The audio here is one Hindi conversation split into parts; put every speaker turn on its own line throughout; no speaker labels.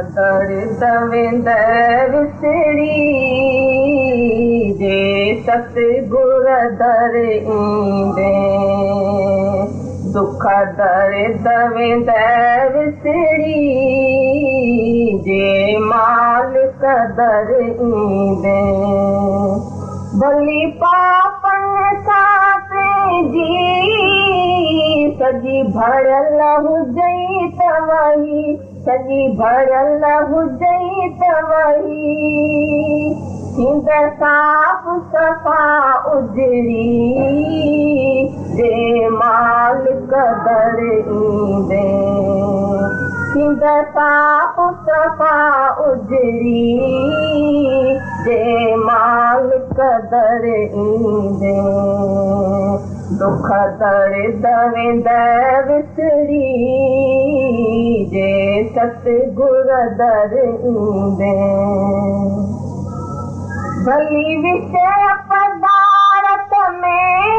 दर्द वेंदर विसरी जे सतगुर दर ईंदे दुख दर्द वेंदर विसरी जे मालिक दर ईंदे भली पापन सां पंहिंजी सॼी भरियल हुजई त वही सॼी भरियल हुजई त वही थींद साफ़ सफ़ा उजड़ी जे मालिक दर ईंदे थींद साफ़ सफ़ा उजड़ी जे मालिक दर ईंदे दुख दर्द वेंदर विसरी जे सतगुर दर ईंदे भली विषय पदार्थ में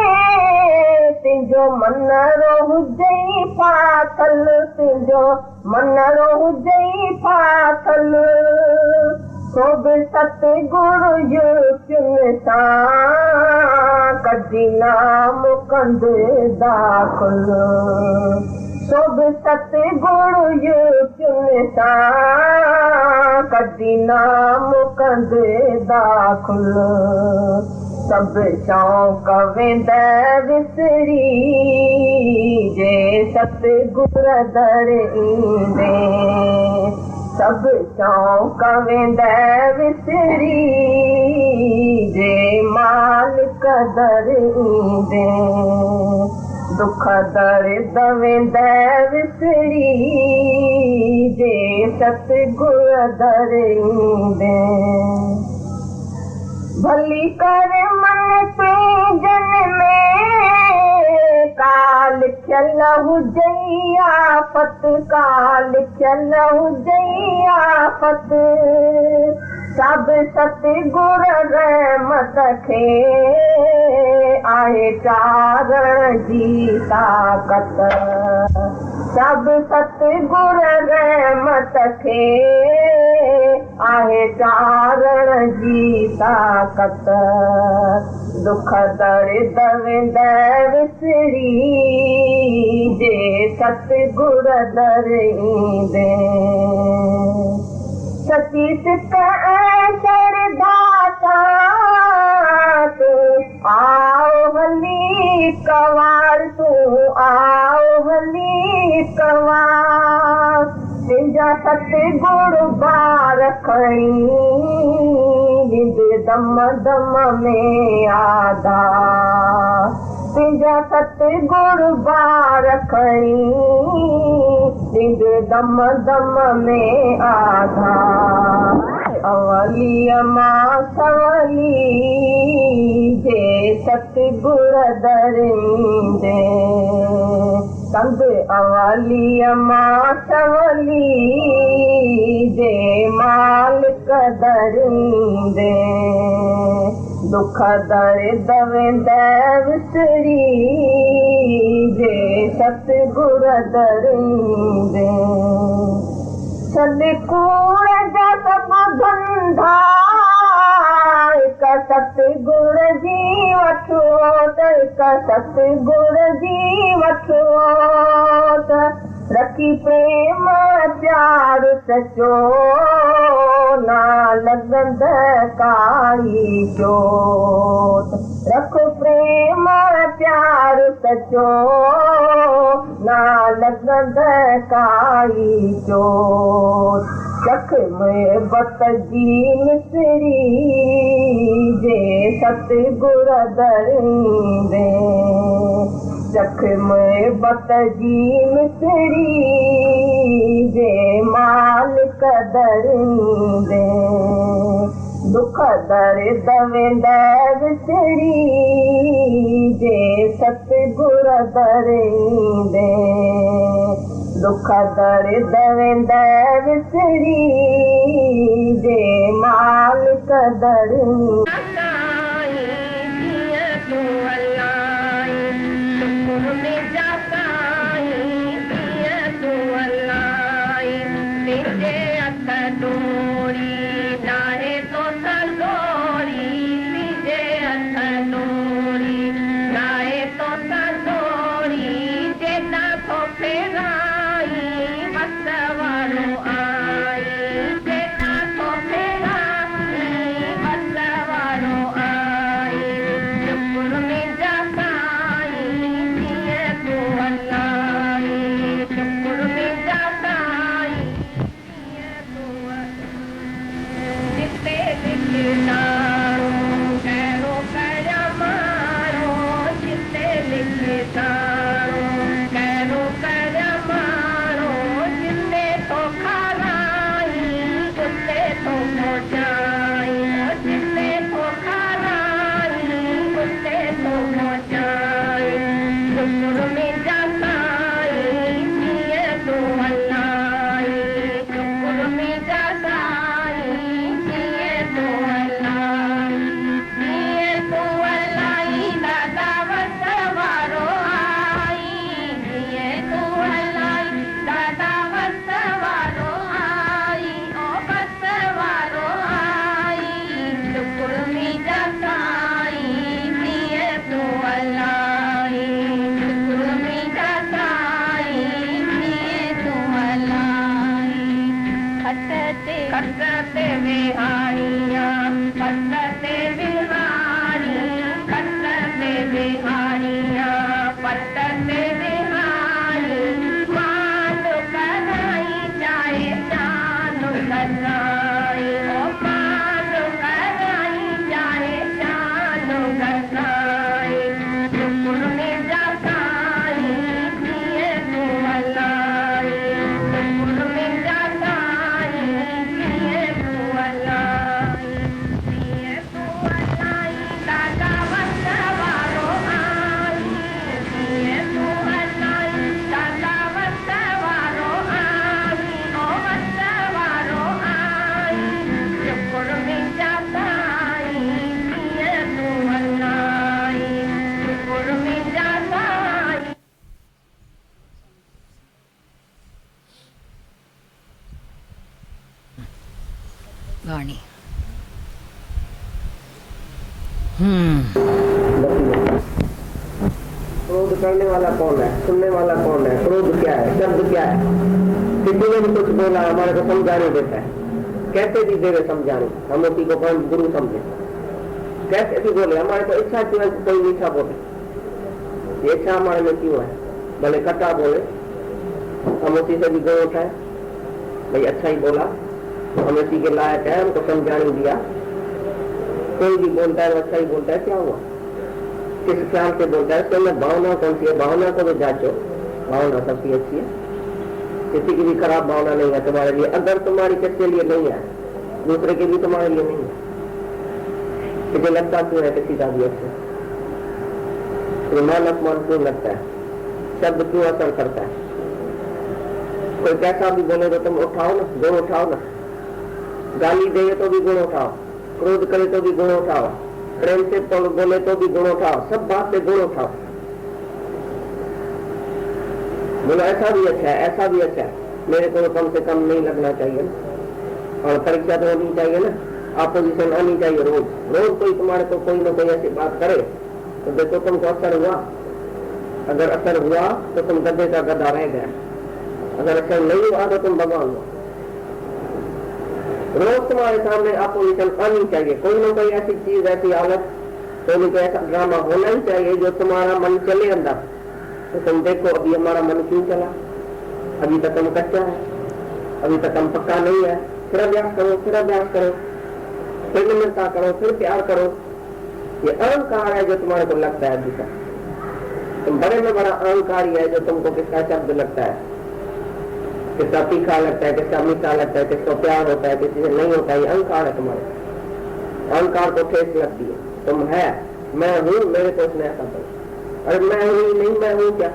तुंहिंजो मन रो हुजई फाथल तुंहिंजो मन रो हुजई फाथल सो बि सतगुरु जो चुन सां कढी नाम कंदे दाख़िल सो बि सतगुरु जो चुन सां कढी नाम कंदे दाख़िल सभु शौक़ वेंदर विसरी जे सतगुर दर ईंदे सभु शौक़ वेंदर विसरी जे मालिक दर ईंदे दुख दर्द वेंदर विसरी जे सतगुर दर ईंदे भली कर मन पंहिंजन में का लिखियल हुजई आफत का लिखियल हुजई आफत सभु सतगुर रहमत खे आहे चारण जी ताक़त सभु सतगुर रहमत खे आहे चारण जी ताक़त दुख दर्द वेंदर विसरी जे सतगुर दर ईंदे सची सिक ऐं श्रद्धा सां तूं आओ हली कवार तूं आओ हली कवार तुंहिंजा सतगुरु बार खणी निंद दम दम में आधार तुंहिंजा सतगुरु बार खणी निंद दम दम में आधार अवलीअ मां सवली जे सतगुर दर ईंदे कंद अवलीअ मां सवली जे मालिक दर ईंदे दुख दर्द वेंदर विसरी जे सतगुर दर ईंदे सतगुर जा सभु धंधा हिक सतगुर जी वठो त हिक सतगुर जी वठो त रखी प्रेम प्यार सचो ना लॻंद काई चोट रख प्रेम प्यार सचो ना लॻंद काई चोट चख मोहबत जी मिसरी जे सतगुर दर ईंदे चख मोहबत जी मिसरी जे मालिक दर ईंदे दुख दर्द वेंदर विसरी जे सतगुर दर ईंदे दुख दर्द वेंदर विसरी जे मालिक दर डोरी नाहे तो संदोरी सीजे हथ डोरी नाहे तो संदोरी जेना तो फेराई मत वारो आई जेना तो फेराई मत वारो आई चुपुर में जाताई जिए तो अल्लाई चुपुर में जाताई जिए तो जिते लिखे तारो कैरो कया मारो जिते लिखे तारो कैरो कया मारो जिते तो खाराई उते तो मोचाई जिते तो खाराई उते तो मोचाई चुपुर में जाताई जिए तो अल्लाई चुपुर में जाताई जिए तो अल्लाई जिए तो अल्लाई दादा वसवारो आई जिए तो अल्लाई दादा वसवारो आई ओ वसवारो आई चुपुर में जाताई जिए तो अल्लाई चुपुर में जाताई जिए तो अल्लाई खटते खटते बिहारियाँ खटते बिहारी खटते बिहारियाँ पटते बिहारी मानो कराई चाहे चानो कराई ओ मानो कराई चाहे चानो कराई चुपुर में जाताई जिए तो अल्लाई चुपुर में जाताई जिए तो अल्लाई जिए तो अल्लाई दादा वसवारो आई जिए तो अल्लाई दादा वसवारो आई ओ वसवारो आई चुपुर में जाताई जिए तो अल्लाई चुपुर में जाताई
वाणी
क्रोध करने वाला कौन है, सुनने वाला कौन है, क्रोध क्या है, शब्द क्या है। किसी ने भी कुछ बोला हमारे को समझाने देता है, कैसे भी देवे समझाने, हम उसी को कौन गुरु समझे। कैसे भी बोले हमारे को इच्छा क्यों है, कोई मीठा बोले, ये इच्छा हमारे में क्यों है, भले कटा बोले हम उसी से भी गुण उठाए, भाई अच्छा ही बोला, हम उसी के लायक है, हमको समझाने दिया। कोई भी बोलता है वो अच्छा ही बोलता है, क्या हुआ, किस ख्याल से बोलता है, उसके में भावना कौन सी है, भावना को भी जांचो, भावना सबसे अच्छी है, किसी की भी खराब भावना नहीं है तुम्हारे लिए, अगर तुम्हारी किसके लिए नहीं है, दूसरे के भी तुम्हारे लिए नहीं है। मुझे लगता क्यों है किसी का भी अच्छा, मान अपमान क्यों लगता है, शब्द क्यों असर करता है। कोई कैसा भी बोले तो तुम उठाओ ना, गुण उठाओ ना, गाली दे तो भी गुण उठाओ, क्रोध करे तो भी गुण उठाओ, प्रेम से बोले तो भी गुण उठाओ, सब बात से गुण उठाओ। बोलो ऐसा भी अच्छा है, ऐसा भी अच्छा है, मेरे को कम से कम नहीं लगना चाहिए ना, और परीक्षा तो होनी चाहिए ना, अपोजिशन आनी चाहिए रोज रोज। कोई तुम्हारे को कोई ना कोई ऐसी बात करे तो देखो तुमको असर हुआ, अगर असर हुआ तो तुम गधे का गधा रह गया, अगर असर नहीं हुआ तो तुम भगवान हो। रोज तुम्हारे सामने अपोजिशन आनी चाहिए, कोई ना कोई ऐसी चीज, ऐसी हालत, कोई कोई ऐसा ड्रामा होना ही चाहिए जो तुम्हारा मन चले अंदर। तो तुम देखो अभी हमारा मन क्यों चला, अभी तक हम कच्चा है, अभी तक हम पक्का नहीं है, फिर अभ्यास करो, फिर अभ्यास करो, फिर निम्रता करो, फिर प्यार करो। ये अहंकार है जो तुम्हारे को लगता है अभी तक, तुम बड़े में बड़ा अहंकारी है जो तुमको किसका शब्द लगता है, किसका तीखा लगता है, किसका मीठा लगता है, किसको प्यार होता है, किसी से नहीं होता है। ये अहंकार है तुम्हारे, अहंकार को ठेस लगती है। तुम है, मैं हूँ, मेरे को उसने ऐसा बोला, अरे मैं हूँ नहीं, मैं हूँ क्या।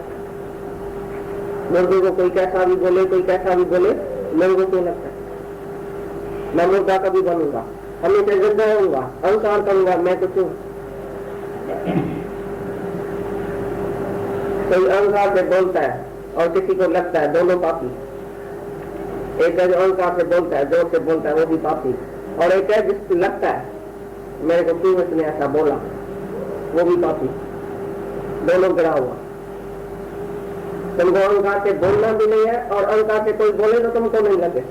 मुर्गे को कोई कैसा भी बोले, कोई कैसा भी बोले, मेरे को क्यों लगता है, मैं मुर्गा कभी बनूंगा, हमेशा जिंदा होऊंगा, अहंकार करूंगा, मैं कुछ हूँ। कोई अहंकार से बोलता है और किसी को लगता है, दोनों पापी। एक है जो अहंकार से बोलता है, जोर से बोलता है, वो भी पापी। और एक है जिसको लगता है मेरे को क्यों इसने ऐसा बोला, वो भी पापी। दोनों गिरा हुआ। तुमको अहंकार से बोलना भी नहीं है और अहंकार से कोई बोले तो तुमको नहीं लगे।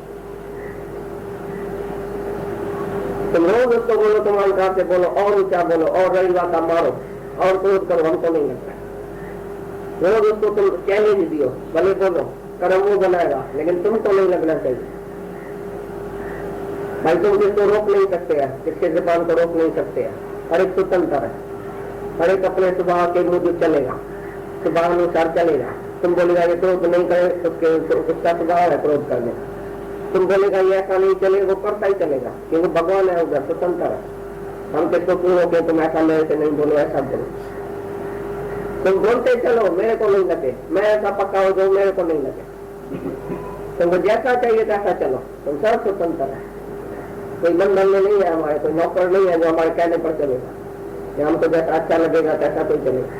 तुम रोज उसको बोलो, तुम अहंकार से बोलो और ऊंचा बोलो और रही बात मारो और क्रोध करो, हमको नहीं लगता। रोज उसको तुम चैलेंज दियो, भले बोलो, कर्म वो बनाएगा, लेकिन तुमको नहीं लगना चाहिए। भाई तुम किसको रोक नहीं सकते हैं, किसके जुबान को रोक नहीं सकते हैं। हर एक स्वतंत्र है, हर एक अपने स्वभाव के मुझे चलेगा, स्वभाव अनुसार चलेगा। तुम बोलेगा ये क्रोध नहीं करे, उसका स्वभाव है क्रोध करने। तुम बोलेगा ये ऐसा नहीं चले, वो करता ही चलेगा, क्योंकि भगवान है उधर, स्वतंत्र है। हम किसको क्यों रोके, तुम ऐसा मेरे से नहीं बोलो, ऐसा बोलो। तुम बोलते चलो, मेरे को नहीं लगे, मैं ऐसा पक्का हो जाऊं, मेरे को नहीं लगे। तुमको जैसा चाहिए तैसा चलो, तुम सब स्वतंत्र है। कोई बंधन में नहीं है हमारे, कोई नौकर नहीं है जो हमारे कहने पर चलेगा कि हमको जैसा अच्छा लगेगा तैसा कोई चलेगा।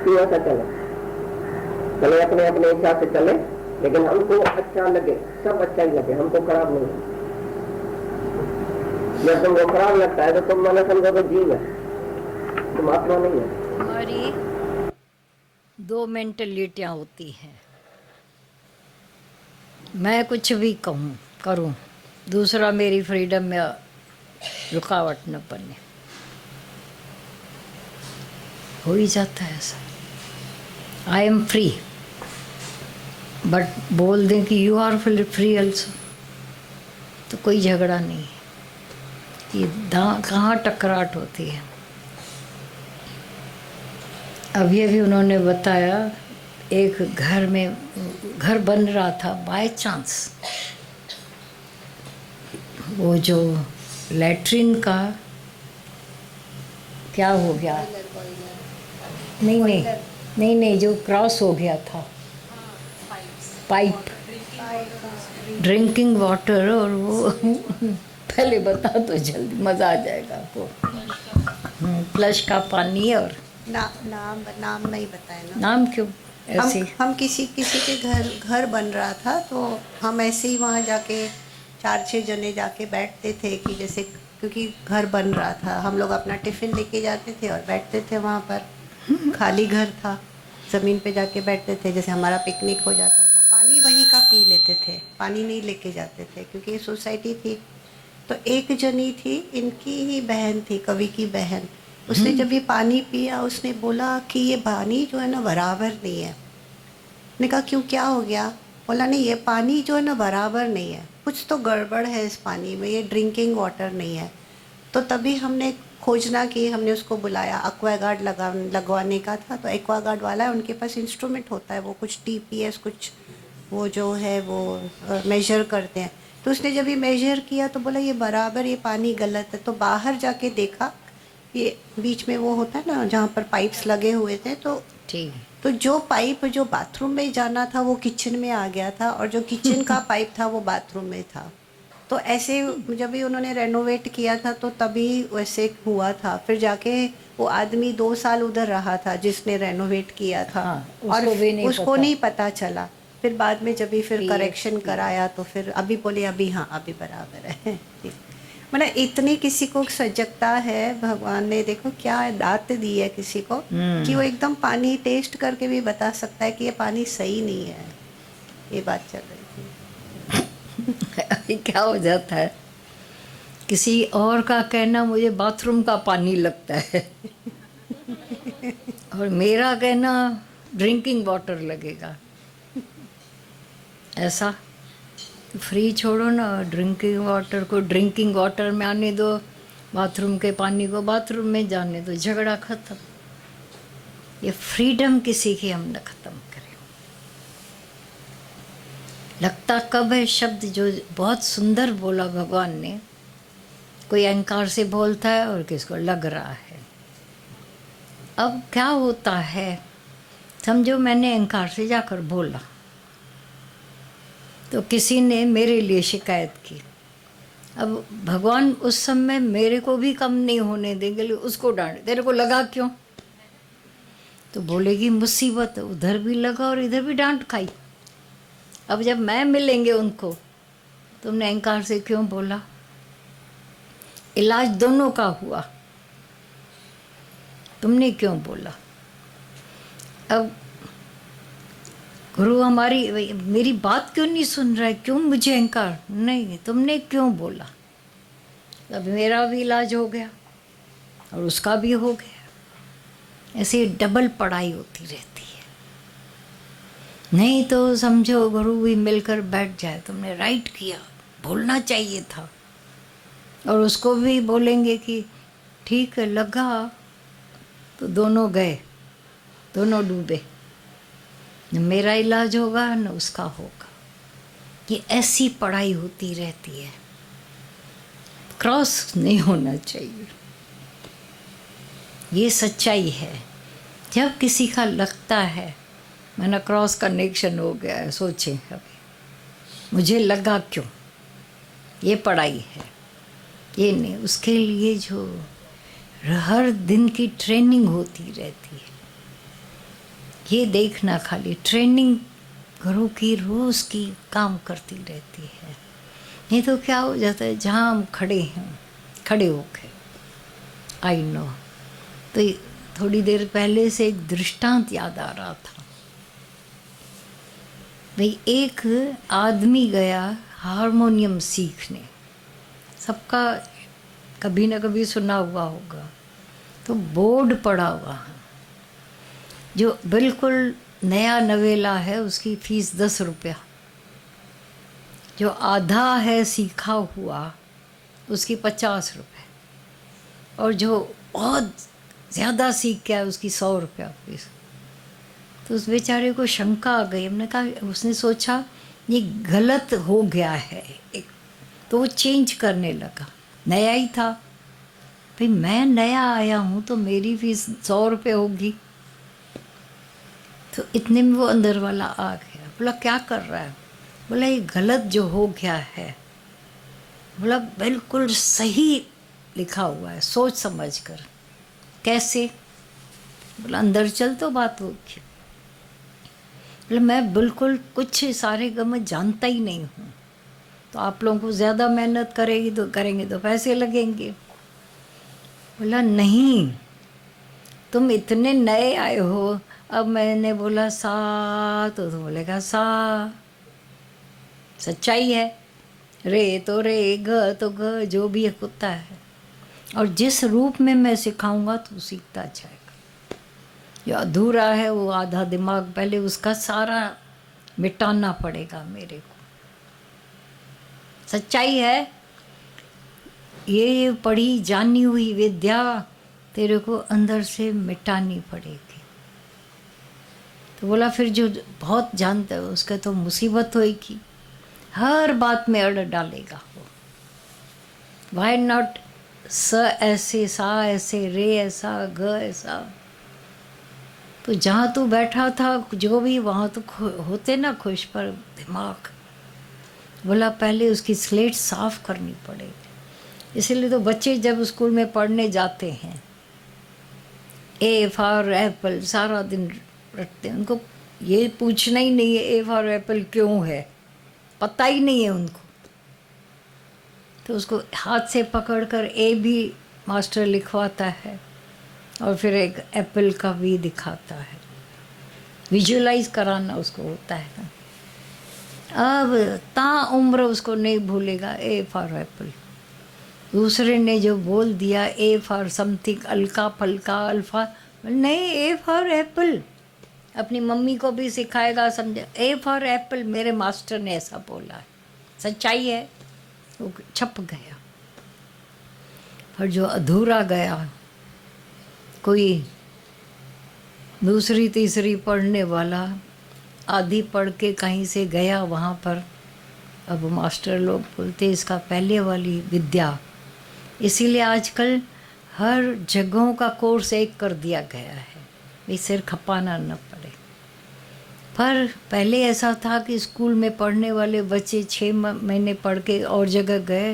क्यों ऐसा चले? चले अपने अपने इच्छा से चले, लेकिन हमको अच्छा लगे, सब अच्छा ही लगे, हमको खराब नहीं। जब तुमको खराब लगता है तो तुम मैंने समझो तो जीव है, तुम आत्मा नहीं है।
हमारी दो मेंटलिटियाँ होती हैं। मैं कुछ भी कहूँ करूँ, दूसरा मेरी फ्रीडम में रुकावट न बने। हो ही जाता है ऐसा। आई एम फ्री, बट बोल दें कि यू आर फ्री ऑल्सो, तो कोई झगड़ा नहीं है। ये कहाँ टकराट होती है। अभी उन्होंने बताया एक घर में घर बन रहा था, बाय चांस वो जो लैट्रिन का क्या हो गया, नहीं जो क्रॉस हो गया था पाइप, ड्रिंकिंग वाटर, और वो पहले बता तो जल्दी मज़ा आ जाएगा आपको। फ्लश का पानी और
नाम नहीं बताया ना।
नाम क्यों ऐसे?
हम किसी के घर बन रहा था, तो हम ऐसे ही वहाँ जाके 4-6 जने जाके बैठते थे कि जैसे, क्योंकि घर बन रहा था, हम लोग अपना टिफ़िन लेके जाते थे और बैठते थे वहाँ पर। खाली घर था, ज़मीन पे जाके बैठते थे, जैसे हमारा पिकनिक हो जाता था। पानी वहीं का पी लेते थे, पानी नहीं लेके जाते थे, क्योंकि ये सोसाइटी थी। तो एक जनी थी, इनकी ही बहन थी, कवि की बहन। उसने जब ये पानी पिया, उसने बोला कि ये पानी जो है ना बराबर नहीं है। मैंने कहा क्यों, क्या हो गया? बोला नहीं, ये पानी जो है ना बराबर नहीं है, कुछ तो गड़बड़ है इस पानी में, ये ड्रिंकिंग वाटर नहीं है। तो तभी हमने खोजना की, हमने उसको बुलाया। एक्वागार्ड लगवाने का था, तो एक्वागार्ड वाला है, उनके पास इंस्ट्रूमेंट होता है, वो कुछ TPS कुछ वो जो है वो मेजर करते हैं। तो उसने जब ये मेजर किया तो बोला ये बराबर, ये पानी गलत है। तो बाहर जाके देखा, ये बीच में वो होता है ना जहाँ पर पाइप्स लगे हुए थे, तो
ठीक,
तो जो पाइप जो बाथरूम में जाना था वो किचन में आ गया था, और जो किचन का पाइप था वो बाथरूम में था। तो ऐसे जब भी उन्होंने रेनोवेट किया था तो तभी वैसे हुआ था। फिर जाके वो आदमी 2 साल उधर रहा था जिसने रेनोवेट किया था।
हाँ,
और उसको नहीं पता चला। फिर बाद में जब भी फिर करेक्शन कराया तो फिर अभी बोले अभी हाँ अभी बराबर है। मतलब इतनी किसी को सजगता है, भगवान ने देखो क्या दात दी है किसी को कि वो एकदम पानी टेस्ट करके भी बता सकता है कि ये पानी सही नहीं है। ये बात चल रही थी।
अभी क्या हो जाता है, किसी और का कहना मुझे बाथरूम का पानी लगता है और मेरा कहना ड्रिंकिंग वाटर लगेगा। ऐसा फ्री छोड़ो ना, ड्रिंकिंग वाटर को ड्रिंकिंग वाटर में आने दो, बाथरूम के पानी को बाथरूम में जाने दो, झगड़ा खत्म। ये फ्रीडम किसी की हम न ख़त्म करें। लगता कब है शब्द जो बहुत सुंदर बोला भगवान ने, कोई अहंकार से बोलता है और किसको लग रहा है। अब क्या होता है, समझो मैंने अहंकार से जाकर बोला तो किसी ने मेरे लिए शिकायत की। अब भगवान उस समय मेरे को भी कम नहीं होने देंगे, उसको डांटे, तेरे को लगा क्यों? तो बोलेगी मुसीबत, उधर भी लगा और इधर भी डांट खाई। अब जब मैं मिलेंगे उनको तुमने अहंकार से क्यों बोला? इलाज दोनों का हुआ, तुमने क्यों बोला? अब गुरु हमारी मेरी बात क्यों नहीं सुन रहा है, क्यों मुझे अहंकार? नहीं, तुमने क्यों बोला? अब मेरा भी इलाज हो गया और उसका भी हो गया। ऐसे डबल पढ़ाई होती रहती है। नहीं तो समझो गुरु भी मिलकर बैठ जाए, तुमने राइट किया, बोलना चाहिए था, और उसको भी बोलेंगे कि ठीक है लगा, तो दोनों गए, दोनों डूबे, न मेरा इलाज होगा न उसका होगा। ये ऐसी पढ़ाई होती रहती है, क्रॉस नहीं होना चाहिए। ये सच्चाई है। जब किसी का लगता है मैंने क्रॉस कनेक्शन हो गया है, सोचें कभी मुझे लगा क्यों, ये पढ़ाई है, ये नहीं। उसके लिए जो हर दिन की ट्रेनिंग होती रहती है, ये देखना खाली ट्रेनिंग गुरु की रोज़ की काम करती रहती है। नहीं तो क्या हो जाता है, जहाँ हम खड़े हैं, खड़े होके आई नो, तो थोड़ी देर पहले से एक दृष्टांत याद आ रहा था। भाई एक आदमी गया हारमोनियम सीखने, सबका कभी ना कभी सुना हुआ होगा, तो बोर्ड पड़ा हुआ है, जो बिल्कुल नया नवेला है उसकी फ़ीस 10 रुपया, जो आधा है सीखा हुआ उसकी 50 रुपये, और जो बहुत ज़्यादा सीख गया है उसकी 100 रुपया फीस। तो उस बेचारे को शंका आ गई। हमने कहा, उसने सोचा ये गलत हो गया है एक, तो वो चेंज करने लगा। नया ही था, भाई मैं नया आया हूँ तो मेरी फीस 100 रुपये होगी। तो इतने में वो अंदर वाला आ गया, बोला क्या कर रहा है? बोला ये गलत जो हो गया है, बोला बिल्कुल सही लिखा हुआ है, सोच समझ कर। कैसे? बोला अंदर चल तो बात होगी। बोला मैं बिल्कुल कुछ सारे गम जानता ही नहीं हूँ, तो आप लोगों को ज़्यादा मेहनत करेंगे तो पैसे लगेंगे। बोला नहीं, तुम इतने नए आए हो। अब मैंने बोला सा, तो बोलेगा सा, सच्चाई है। रे तो रे, ग तो ग, जो भी एक होता है। और जिस रूप में मैं सिखाऊंगा तो सीखता जाएगा। जो अधूरा है वो आधा दिमाग पहले उसका सारा मिटाना पड़ेगा मेरे को। सच्चाई है, ये पढ़ी जानी हुई विद्या तेरे को अंदर से मिटानी पड़ेगी। तो बोला फिर जो बहुत जानता है उसका तो मुसीबत होएगी, हर बात में अड़ डालेगा वो। वाई नॉट स ऐसे, सा ऐसे, रे ऐसा, ग ऐसा। तो जहाँ तू बैठा था जो भी, वहाँ तो होते ना खुश, पर दिमाग, बोला पहले उसकी स्लेट साफ करनी पड़ेगी। इसीलिए तो बच्चे जब स्कूल में पढ़ने जाते हैं, ए फॉर एप्पल सारा दिन रटते हैं, उनको ये पूछना ही नहीं है ए फॉर एप्पल क्यों है, पता ही नहीं है उनको। तो उसको हाथ से पकड़कर ए भी मास्टर लिखवाता है और फिर एक एप्पल का भी दिखाता है, विजुअलाइज कराना उसको होता है ना। अब ता उम्र उसको नहीं भूलेगा ए फॉर एप्पल। दूसरे ने जो बोल दिया ए फॉर समथिंग, अलका फलका अल्फा, नहीं ए फॉर एप्पल। अपनी मम्मी को भी सिखाएगा, समझे ए फॉर एप्पल, मेरे मास्टर ने ऐसा बोला है, सच्चाई है। वो छप गया। पर जो अधूरा गया, कोई दूसरी तीसरी पढ़ने वाला आधी पढ़ के कहीं से गया वहाँ पर, अब मास्टर लोग बोलते इसका पहले वाली विद्या। इसीलिए आजकल हर जगहों का कोर्स एक कर दिया गया है, भाई सिर खपाना न पड़े। पर पहले ऐसा था कि स्कूल में पढ़ने वाले बच्चे 6 महीने पढ़ के और जगह गए,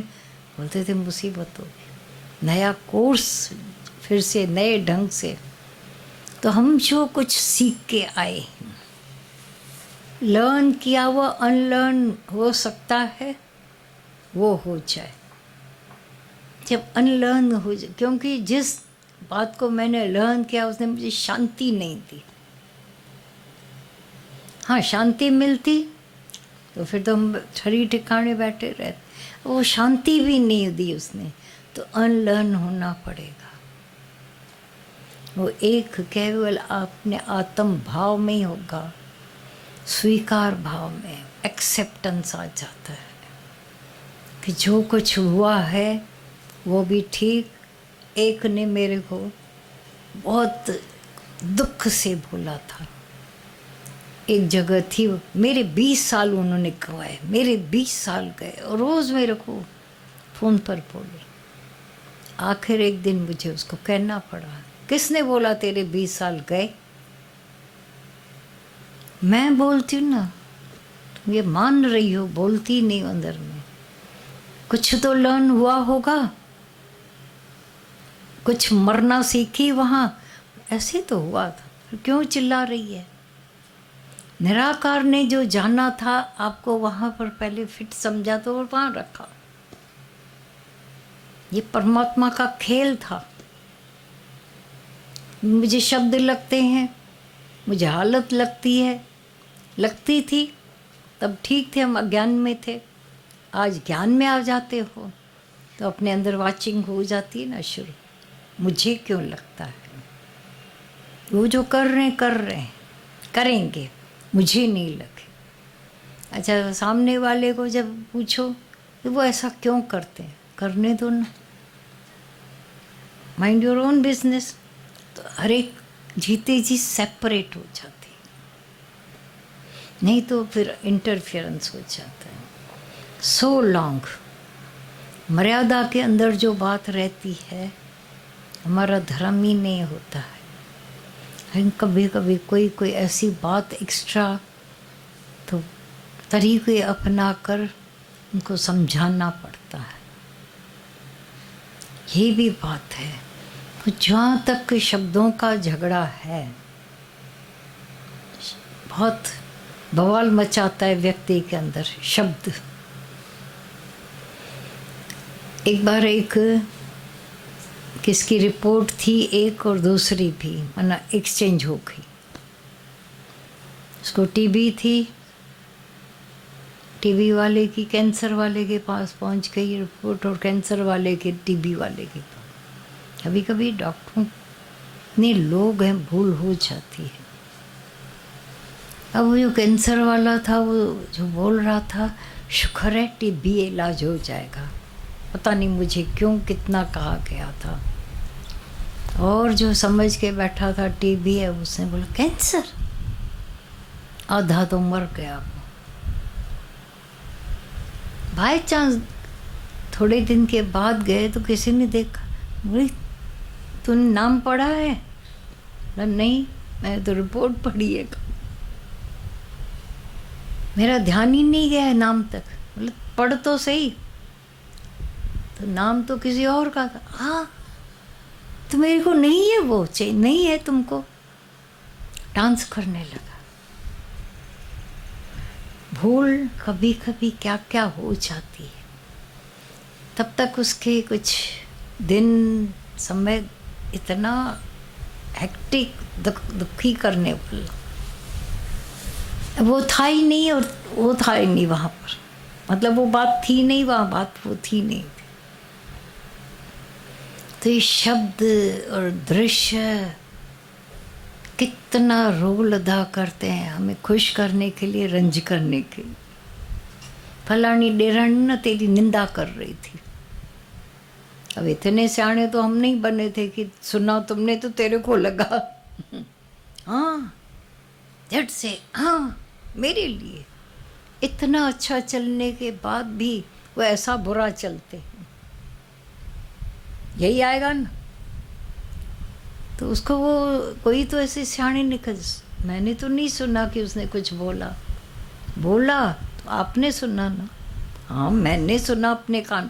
बोलते थे मुसीबत होगी, नया कोर्स फिर से नए ढंग से। तो हम जो कुछ सीख के आए, लर्न किया हुआ अनलर्न हो सकता है, वो हो जाए, जब अनलर्न हो जाए। क्योंकि जिस बात को मैंने लर्न किया उसने मुझे शांति नहीं दी। हाँ, शांति मिलती तो फिर तो हम शरीर ठिकाने बैठे रहते, वो शांति भी नहीं दी उसने, तो अनलर्न होना पड़ेगा। वो एक केवल अपने आत्म भाव में ही होगा, स्वीकार भाव में एक्सेप्टेंस आ जाता है कि जो कुछ हुआ है वो भी ठीक। एक ने मेरे को बहुत दुख से बोला था, एक जगह थी, मेरे 20 साल उन्होंने गवाए, मेरे 20 साल गए और रोज़ मेरे को फ़ोन पर बोले। आखिर एक दिन मुझे उसको कहना पड़ा, किसने बोला तेरे 20 साल गए? मैं बोलती हूँ ना, तुम ये मान रही हो, बोलती नहीं अंदर में। कुछ तो लर्न हुआ होगा, कुछ मरना सीखी वहाँ, ऐसे तो हुआ था, फिर क्यों चिल्ला रही है? निराकार ने जो जाना था आपको वहाँ पर पहले फिट समझा तो और वहाँ रखा। ये परमात्मा का खेल था। मुझे शब्द लगते हैं, मुझे हालत लगती है, लगती थी तब ठीक थे, हम अज्ञान में थे। आज ज्ञान में आ जाते हो तो अपने अंदर वाचिंग हो जाती है ना शुरू, मुझे क्यों लगता है? वो जो कर रहे हैं करेंगे, मुझे नहीं लगे। अच्छा, सामने वाले को जब पूछो कि वो ऐसा क्यों करते हैं, करने दो ना, माइंड योर ओन बिजनेस। तो हर एक जीते जी सेपरेट हो जाती, नहीं तो फिर इंटरफेरेंस हो जाता है। सो लॉन्ग मर्यादा के अंदर जो बात रहती है, हमारा धर्म ही नहीं होता है। हम कभी कभी कोई ऐसी बात एक्स्ट्रा तो तरीके अपना कर उनको समझाना पड़ता है, ये भी बात है। तो जहाँ तक शब्दों का झगड़ा है, बहुत बवाल मचाता है व्यक्ति के अंदर शब्द। एक बार एक किसकी रिपोर्ट थी, एक और दूसरी भी माना एक्सचेंज हो गई। उसको टीबी थी, टीबी वाले की कैंसर वाले के पास पहुंच गई रिपोर्ट, और कैंसर वाले के टीबी वाले के पास। कभी कभी डॉक्टरों इतने लोग हैं, भूल हो जाती है। अब वो जो कैंसर वाला था, वो जो बोल रहा था, शुक्र है टीबी इलाज हो जाएगा, पता नहीं मुझे क्यों कितना कहा गया था। और जो समझ के बैठा था टीबी है, उसने बोला कैंसर, आधा तो मर गया वो। बाय चांस थोड़े दिन के बाद गए तो किसी ने देखा, बोली तूने नाम पढ़ा है? नहीं, मैंने तो रिपोर्ट पढ़ी है। मेरा ध्यान ही नहीं गया है नाम तक। बोले पढ़ तो सही, तो नाम तो किसी और का था। हाँ, तो मेरे को नहीं है, वो चाहिए नहीं है तुमको। डांस करने लगा। भूल कभी कभी क्या क्या हो जाती है। तब तक उसके कुछ दिन समय इतना हेक्टिक दुखी करने वाला, वो था ही नहीं, और वो था ही नहीं वहाँ पर, मतलब वो बात थी नहीं, वहाँ बात वो थी नहीं। तो ये शब्द और दृश्य कितना रोल अदा करते हैं हमें खुश करने के लिए, रंज करने के लिए। फलानी डेरानी ना तेरी निंदा कर रही थी। अब इतने सियाने तो हम नहीं बने थे कि सुना तुमने तो तेरे को लगा। हाँ, झट से हाँ, मेरे लिए इतना अच्छा चलने के बाद भी वो ऐसा बुरा चलते हैं, यही आएगा ना। तो उसको वो कोई तो ऐसे सियाने निकल, मैंने तो नहीं सुना कि उसने कुछ बोला तो आपने सुना ना। हाँ, मैंने सुना अपने कान,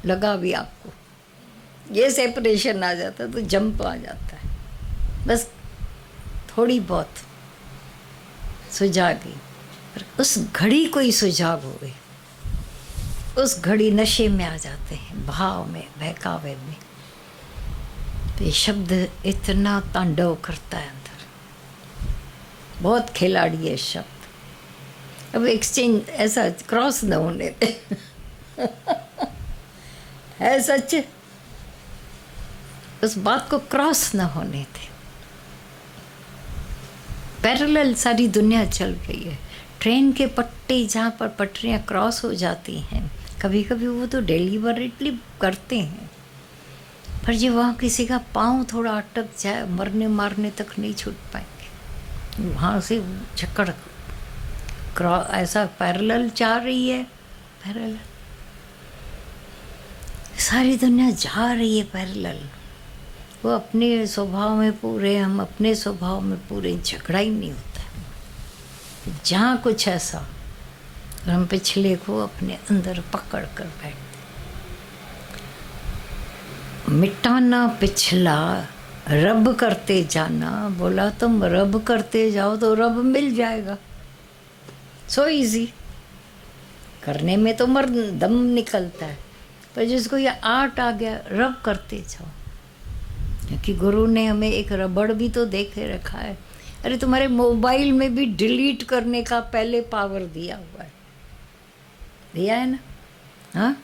लगा भी आपको। ये सेपरेशन आ जाता है तो जंप आ जाता है। बस थोड़ी बहुत सुझा गई, पर उस घड़ी कोई सुझाव हो गई। उस घड़ी नशे में आ जाते हैं, भाव में, बहकावे में। तो ये शब्द इतना तांडव करता है अंदर, बहुत खिलाड़ी है शब्द। अब एक्सचेंज ऐसा क्रॉस न होने दे है सच, उस बात को क्रॉस न होने दे। पैरेलल सारी दुनिया चल रही है। ट्रेन के पट्टे जहाँ पर पटरियाँ क्रॉस हो जाती हैं, कभी कभी वो तो डिलीबरेटली करते हैं, पर जो वहाँ किसी का पाँव थोड़ा अटक जाए, मरने मारने तक नहीं छूट पाएंगे। वहाँ से झक्कड़ क्रॉस ऐसा पैरेलल जा रही है, पैरेलल सारी दुनिया जा रही है पैरेलल। वो अपने स्वभाव में पूरे, हम अपने स्वभाव में पूरे, झगड़ा ही नहीं होता है। जहाँ कुछ ऐसा, और हम पिछले को अपने अंदर पकड़ कर बैठते। मिटाना पिछला, रब करते जाना। बोला तुम रब करते जाओ तो रब मिल जाएगा। सो इजी, करने में तो मर दम निकलता है, पर जिसको ये आर्ट आ गया, रब करते जाओ। क्योंकि गुरु ने हमें एक रबड़ भी तो दे के रखा है। अरे तुम्हारे मोबाइल में भी डिलीट करने का पहले पावर दिया हुआ है, दिया है ना? हाँ,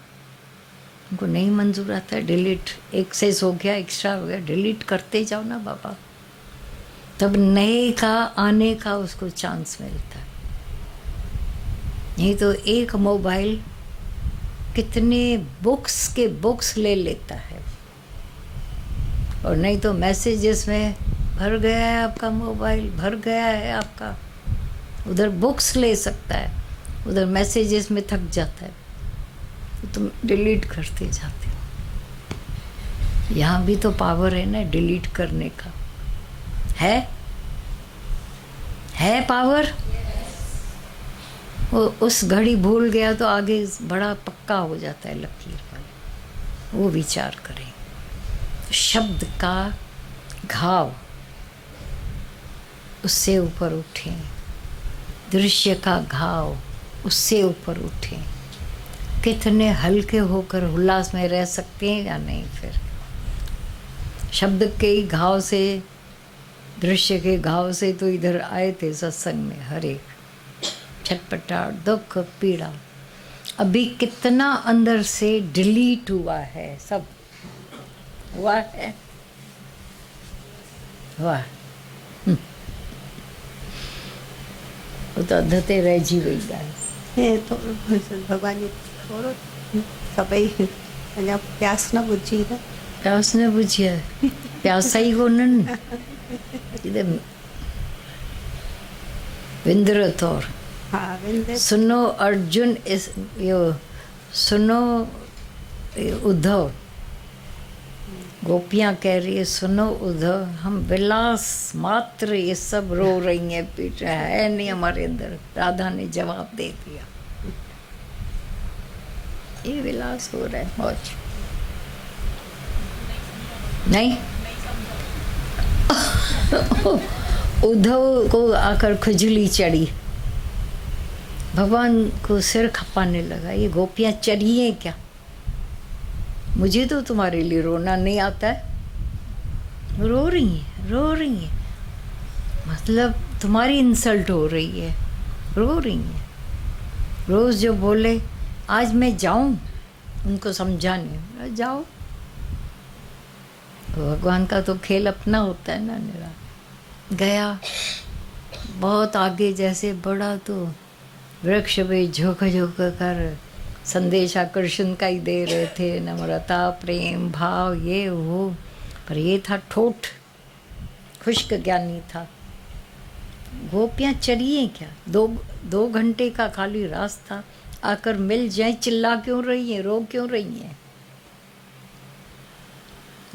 उनको नहीं मंजूर आता है डिलीट, एक्सेस हो गया, एक्स्ट्रा हो गया, डिलीट करते जाओ ना बाबा, तब नए का आने का उसको चांस मिलता है। नहीं तो एक मोबाइल कितने बुक्स के बुक्स ले लेता है। और नहीं तो मैसेजेस में भर गया है आपका मोबाइल, भर गया है आपका, उधर बुक्स ले सकता है, उधर मैसेजेस में थक जाता है, तो तुम डिलीट करते जाते हो। यहाँ भी तो पावर है ना डिलीट करने का, है पावर। वो उस घड़ी भूल गया तो आगे बड़ा पक्का हो जाता है लकीर वाला। वो विचार करें। शब्द का घाव, उससे ऊपर उठें। दृश्य का घाव, उससे ऊपर उठें। कितने हल्के होकर उल्लास में रह सकते हैं या नहीं। फिर शब्द के ही घाव से, दृश्य के घाव से तो इधर आए थे सत्संग में। हर एक छटपटाहट, दुख, पीड़ा, अभी कितना अंदर से डिलीट हुआ है, सब हुआ है, हुआ। वो तो अधते रह जी वही गाय।
हे तो भगवान जी थोड़ो सभई अञा प्यास न बुझी न।
प्यास न बुझी है, प्यासा ही कोन्हनि। विंद्र तौर।
हाँ, विंद्र।
सुनो अर्जुन, इस यो सुनो उद्धव, गोपियाँ कह रही है सुनो उद्धव, हम विलास मात्र ये सब रो रही हैं, पीट रहा है नहीं हमारे अंदर। राधा ने जवाब दे दिया, ये विलास हो रहा है मौज नहीं। उद्धव को आकर खुजली चढ़ी, भगवान को सिर खपाने लगा। ये गोपियाँ चरी हैं क्या? मुझे तो तुम्हारे लिए रोना नहीं आता है। रो रही हैं, रो रही हैं, मतलब तुम्हारी इंसल्ट हो रही है, रो रही हैं। रोज़ जो बोले आज मैं जाऊं उनको समझाने, जाओ। भगवान का तो खेल अपना होता है ना निरा। गया बहुत आगे, जैसे बड़ा तो वृक्ष पे झुक झुक कर संदेश आकर्षण का ही दे रहे थे, नम्रता, प्रेम भाव, ये वो, पर ये था ठोठ, खुश्क ज्ञानी था। गोपियाँ चरिए क्या? दो घंटे का खाली रास्ता, आकर मिल जाए, चिल्ला क्यों रही है, रो क्यों रही है?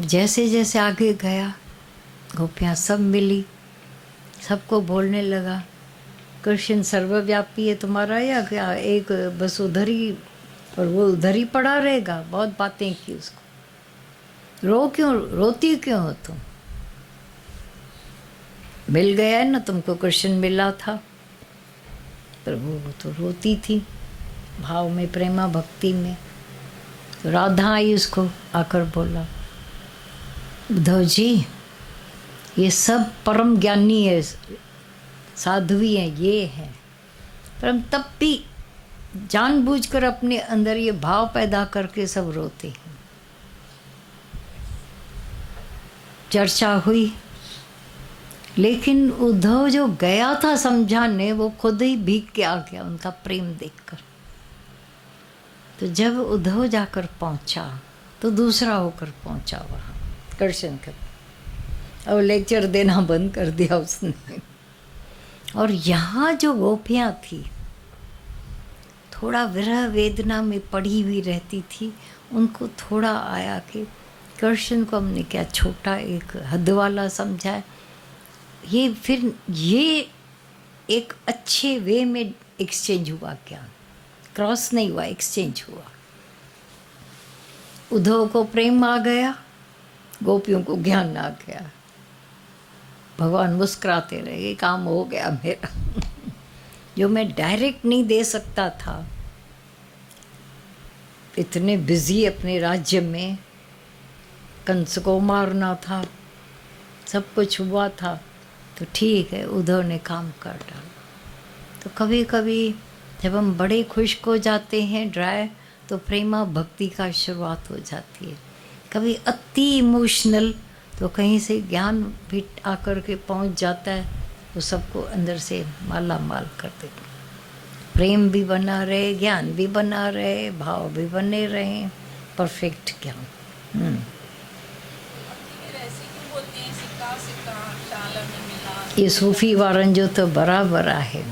जैसे जैसे आगे गया, गोपियाँ सब मिली, सबको बोलने लगा कृष्ण सर्वव्यापी है तुम्हारा, या क्या एक बस उधर ही, और वो उधर ही पड़ा रहेगा। बहुत बातें की उसको। रोती क्यों हो तुम? मिल गया है ना तुमको, कृष्ण मिला था, पर वो तो रोती थी। भाव में, प्रेमा भक्ति में। तो राधा आई, उसको आकर बोला, उद्धव जी ये सब परम ज्ञानी है, साध्वी हैं, ये हैं, पर हम तब भी जानबूझकर अपने अंदर ये भाव पैदा करके सब रोते हैं। चर्चा हुई, लेकिन उद्धव जो गया था समझाने, वो खुद ही भीग के आ गया उनका प्रेम देखकर। तो जब उद्धव जाकर पहुंचा तो दूसरा होकर पहुंचा वहाँ कृष्ण का, और लेक्चर देना बंद कर दिया उसने। और यहाँ जो गोपियाँ थी, थोड़ा विरह वेदना में पड़ी हुई रहती थी, उनको थोड़ा आया कि कृष्ण को हमने क्या छोटा एक हद वाला समझा है, ये फिर ये एक अच्छे वे में एक्सचेंज हुआ, क्या क्रॉस नहीं हुआ, एक्सचेंज हुआ। उद्धव को प्रेम आ गया, गोपियों को ज्ञान आ गया। भगवान मुस्कुराते रहे, ये काम हो गया मेरा। जो मैं डायरेक्ट नहीं दे सकता था, इतने बिजी अपने राज्य में, कंस को मारना था, सब कुछ हुआ था, तो ठीक है उद्धव ने काम कर डाला। तो कभी कभी जब हम बड़े खुश हो जाते हैं ड्राई, तो प्रेमा भक्ति का शुरुआत हो जाती है। कभी अति इमोशनल, तो कहीं से ज्ञान भी आकर के पहुंच जाता है, तो सबको अंदर से माला माल कर देते। प्रेम भी बना रहे, ज्ञान भी बना रहे, भाव भी बने रहे, परफेक्ट ज्ञान। ये सूफी वारन जो तो बराबर है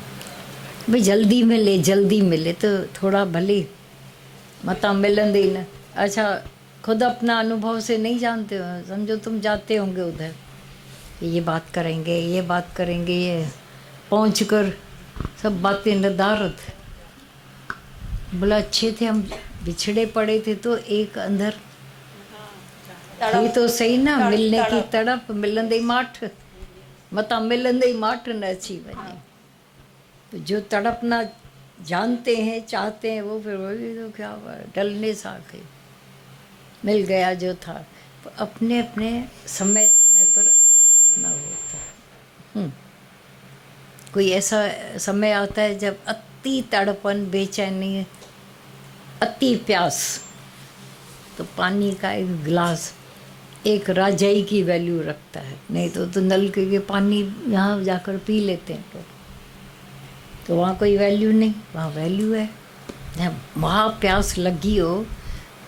भाई, जल्दी मिले तो थोड़ा भले मता मिलंदे न। अच्छा, खुद अपना अनुभव से नहीं जानते हो, समझो तुम जाते होंगे उधर, ये बात करेंगे, ये पहुँच कर सब बातें नदारत। बोला अच्छे थे हम, बिछड़े पड़े थे तो एक अंदर ये तो सही ना, मिलने की तड़प, मिलंदे माठ मता मिलंदे माठ न अची वने। तो जो तड़पना जानते हैं, चाहते हैं, वो फिर वही तो क्या हुआ, डलने सा गई, मिल गया जो था। तो अपने अपने समय पर अपना होता है। कोई ऐसा समय आता है जब अति तड़पन, बेचैनी, अति प्यास, तो पानी का एक गिलास एक राजाई की वैल्यू रखता है। नहीं तो नलके के पानी यहाँ जाकर पी लेते हैं लोग, तो वहाँ कोई वैल्यू नहीं, वहाँ वैल्यू है। वहाँ प्यास लगी हो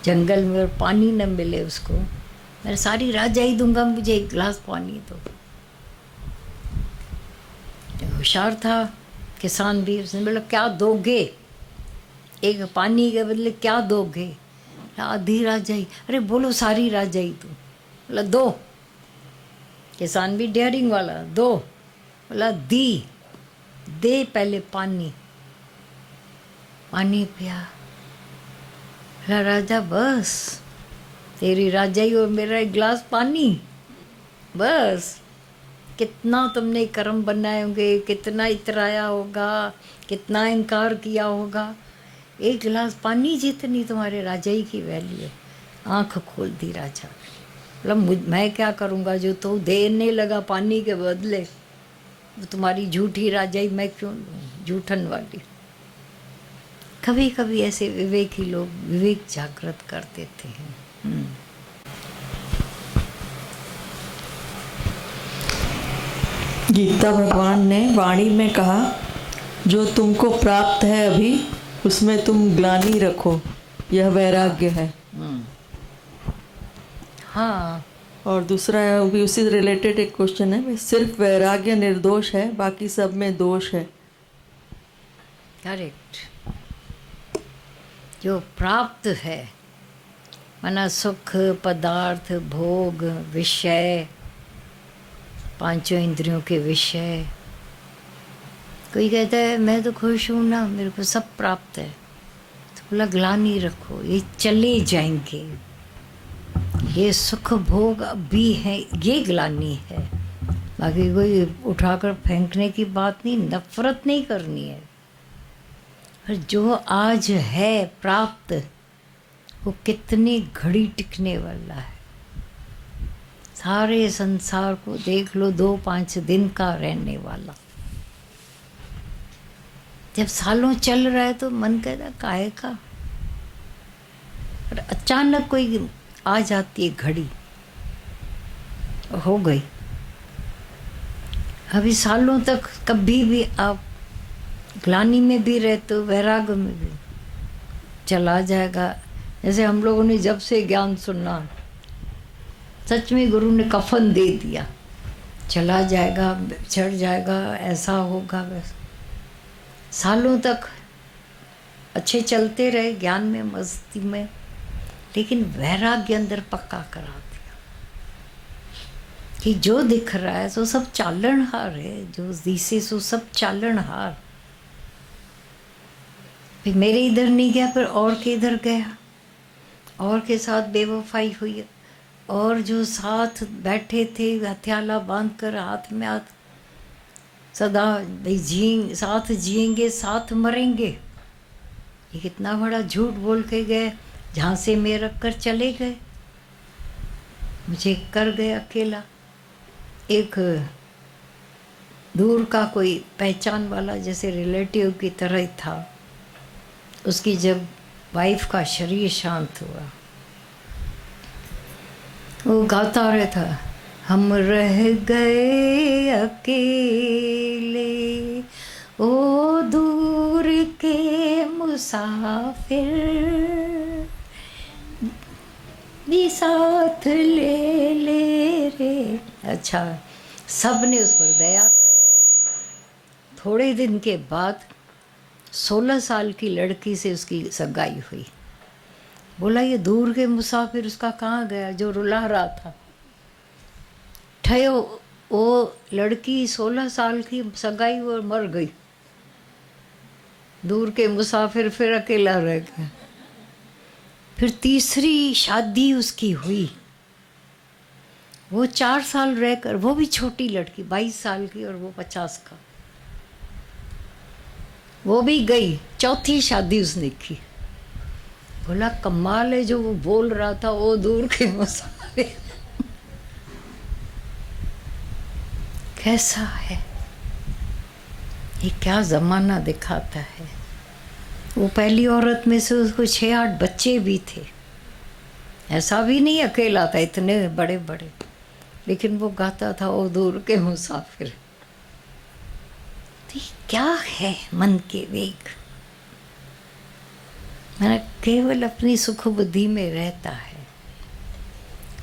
जंगल में और पानी न मिले उसको, मैं सारी राजाई दूंगा, मुझे एक गिलास पानी दो। होशियार था किसान भी, उसने बोला क्या दोगे, एक पानी के बदले क्या दोगे? आधी राजाई। अरे बोलो सारी राजाई दो। बोला दो। किसान भी डेयरिंग वाला, दो। बोला दी, दे पहले पानी। पानी पिया। बोला राजा बस, तेरी राजाई और मेरा एक गिलास पानी, बस। कितना तुमने कर्म बनाए होंगे, कितना इतराया होगा, कितना इनकार किया होगा, एक गिलास पानी जितनी तुम्हारे राजाई की वैल्यू है। आँख खोल दी राजा। मतलब मैं क्या करूँगा, जो तो देने लगा पानी के बदले, तुम्हारी झूठी राजाई मैं क्यों लूँ, झूठन वाली। कभी कभी ऐसे विवेकी लोग विवेक जागृत कर देते हैं।
गीता भगवान ने वाणी में कहा, जो तुमको प्राप्त है अभी उसमें तुम ग्लानि रखो, यह वैराग्य है।
हाँ।
और दूसरा भी उसी रिलेटेड एक क्वेश्चन है, सिर्फ वैराग्य निर्दोष है, बाकी सब में दोष है।
करेक्ट। जो प्राप्त है, माना सुख, पदार्थ, भोग, विषय, पांचों इंद्रियों के विषय। कोई कहता है मैं तो खुश हूँ ना, मेरे को सब प्राप्त है, तो बोला ग्लानि रखो, ये चले जाएंगे, ये सुख भोग भी है, ये ग्लानि है। बाकी कोई उठाकर फेंकने की बात नहीं, नफरत नहीं करनी है। पर जो आज है प्राप्त वो कितनी घड़ी टिकने वाला है। सारे संसार को देख लो, 2-5 दिन का रहने वाला। जब सालों चल रहा है तो मन कहता काहे का, पर अचानक कोई आ जाती है घड़ी, हो गई। अभी सालों तक कभी भी आप ग्लानि में भी रहते हो, वैराग्य में भी, चला जाएगा। जैसे हम लोगों ने जब से ज्ञान सुना, सच में गुरु ने कफन दे दिया, चला जाएगा, चढ़ जाएगा, ऐसा होगा वैसा। सालों तक अच्छे चलते रहे ज्ञान में, मस्ती में, लेकिन वैराग्य अंदर पक्का करा दिया कि जो दिख रहा है सो सब चालनहार है, जो दिसे सो सब चालनहार। फिर मेरे इधर नहीं गया, फिर और के इधर गया, और के साथ बेवफाई हुई, और जो साथ बैठे थे हथियाला बांध कर हाथ में हाथ, सदा भाई जिएंगे, साथ जिएंगे साथ मरेंगे, ये कितना बड़ा झूठ बोल के गए। झांसे में रख कर चले गए, मुझे कर गए अकेला। एक दूर का कोई पहचान वाला जैसे रिलेटिव की तरह ही था, उसकी जब वाइफ का शरीर शांत हुआ, वो गाता रहता, हम रह गए अकेले ओ दूर के मुसाफिर, भी साथ ले ले रे। अच्छा, सब ने उस पर दया खाई। थोड़े दिन के बाद 16 साल की लड़की से उसकी सगाई हुई। बोला ये दूर के मुसाफिर उसका कहाँ गया जो रुला रहा था। ठयो वो लड़की 16 साल की सगाई और मर गई, दूर के मुसाफिर फिर अकेला रह गया। फिर तीसरी शादी उसकी हुई, वो 4 साल रहकर, वो भी छोटी लड़की 22 साल की और वो 50 का, वो भी गई। चौथी शादी उसने की। बोला कमाल है, जो वो बोल रहा था वो दूर के मुसाफिर कैसा है, ये क्या ज़माना दिखाता है। वो पहली औरत में से उसको 6-8 बच्चे भी थे, ऐसा भी नहीं अकेला था, इतने बड़े बड़े, लेकिन वो गाता था वो दूर के मुसाफिर। तो क्या है मन के वेग, मैंने केवल अपनी सुख बुद्धि में रहता है।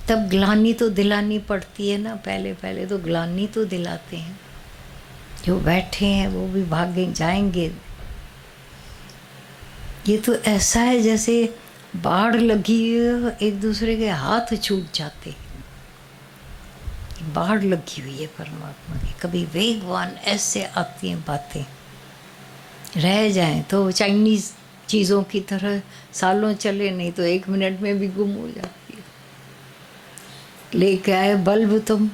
तब ग्लानि तो दिलानी पड़ती है ना, पहले पहले तो ग्लानि तो दिलाते हैं। जो बैठे हैं वो भी भागे जाएंगे। ये तो ऐसा है जैसे बाढ़ लगी है, एक दूसरे के हाथ छूट जाते हैं। बाढ़ लगी हुई है परमात्मा की। कभी वेगवान ऐसे आती हैं बातें, रह जाएं तो चाइनीज़ चीज़ों की तरह सालों चले, नहीं तो 1 मिनट में भी गुम हो जाती है। लेके आए बल्ब, तुम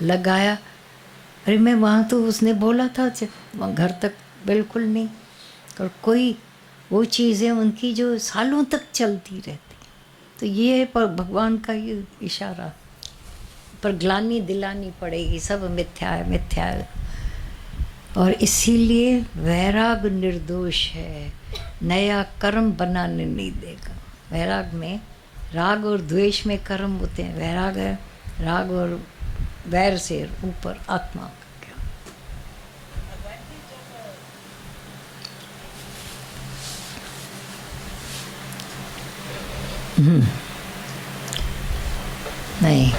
लगाया, अरे मैं वहाँ तो उसने बोला था घर तक बिल्कुल नहीं। और कोई वो चीज़ें उनकी जो सालों तक चलती रहती, तो ये है पर भगवान का ये इशारा। पर ग्लानि दिलानी पड़ेगी, सब मिथ्या है मिथ्या है। और इसीलिए वैराग निर्दोष है, नया कर्म बनाने नहीं देगा। वैराग में राग और द्वेष में कर्म होते हैं, वैराग है राग और वैर से ऊपर आत्मा का ज्ञान। नहीं,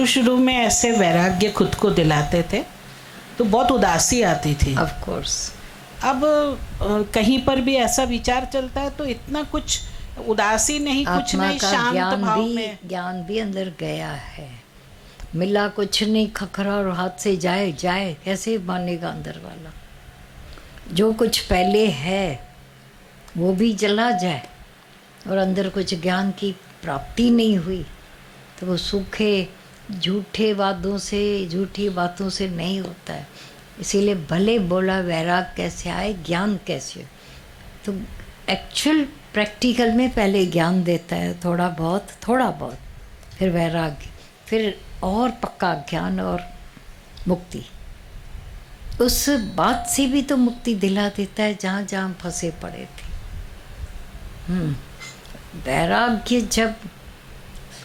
शुरू में ऐसे वैराग्य खुद को दिलाते थे तो बहुत उदासी आती थी।
ऑफ कोर्स
अब कहीं पर भी ऐसा विचार चलता है तो इतना कुछ उदासी नहीं, कुछ नहीं, शांत भाव में
ज्ञान भी अंदर गया है। मिला कुछ नहीं, खखरा और हाथ से जाए जाए कैसे मानेगा अंदर वाला। जो कुछ पहले है वो भी चला जाए और अंदर कुछ ज्ञान की प्राप्ति नहीं हुई तो वो सूखे झूठे वादों से, झूठी बातों से नहीं होता है। इसीलिए भले बोला वैराग कैसे आए, ज्ञान कैसे हो। तो एक्चुअल प्रैक्टिकल में पहले ज्ञान देता है, थोड़ा बहुत, फिर वैराग्य, फिर और पक्का ज्ञान और मुक्ति। उस बात से भी तो मुक्ति दिला देता है जहाँ जहाँ फंसे पड़े थे। वैराग्य जब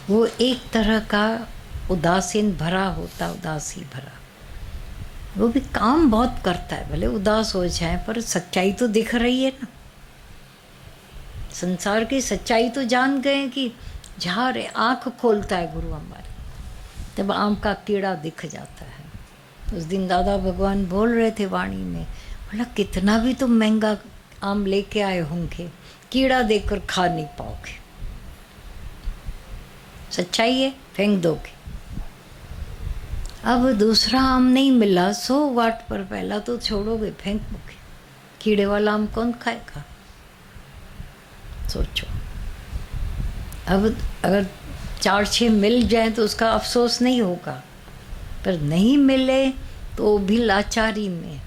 वो एक तरह का उदासीन भरा होता, उदासी भरा, वो भी काम बहुत करता है। भले उदास हो जाए पर सच्चाई तो दिख रही है ना, संसार की सच्चाई तो जान गए कि जहाँ रे आँख खोलता है गुरु हमारे, तब आम का कीड़ा दिख जाता है। उस दिन दादा भगवान बोल रहे थे वाणी में, बोला कितना भी तुम महंगा आम लेके आए होंगे, कीड़ा देखकर खा नहीं पाओगे। सच्चाई है, फेंक दोगे। अब दूसरा आम नहीं मिला, 100 वाट पर पहला तो छोड़ोगे, फेंक दोगे। कीड़े वाला आम कौन खाएगा? सोचो। अब अगर 4-6 मिल जाए तो उसका अफसोस नहीं होगा, पर नहीं मिले तो भी लाचारी में,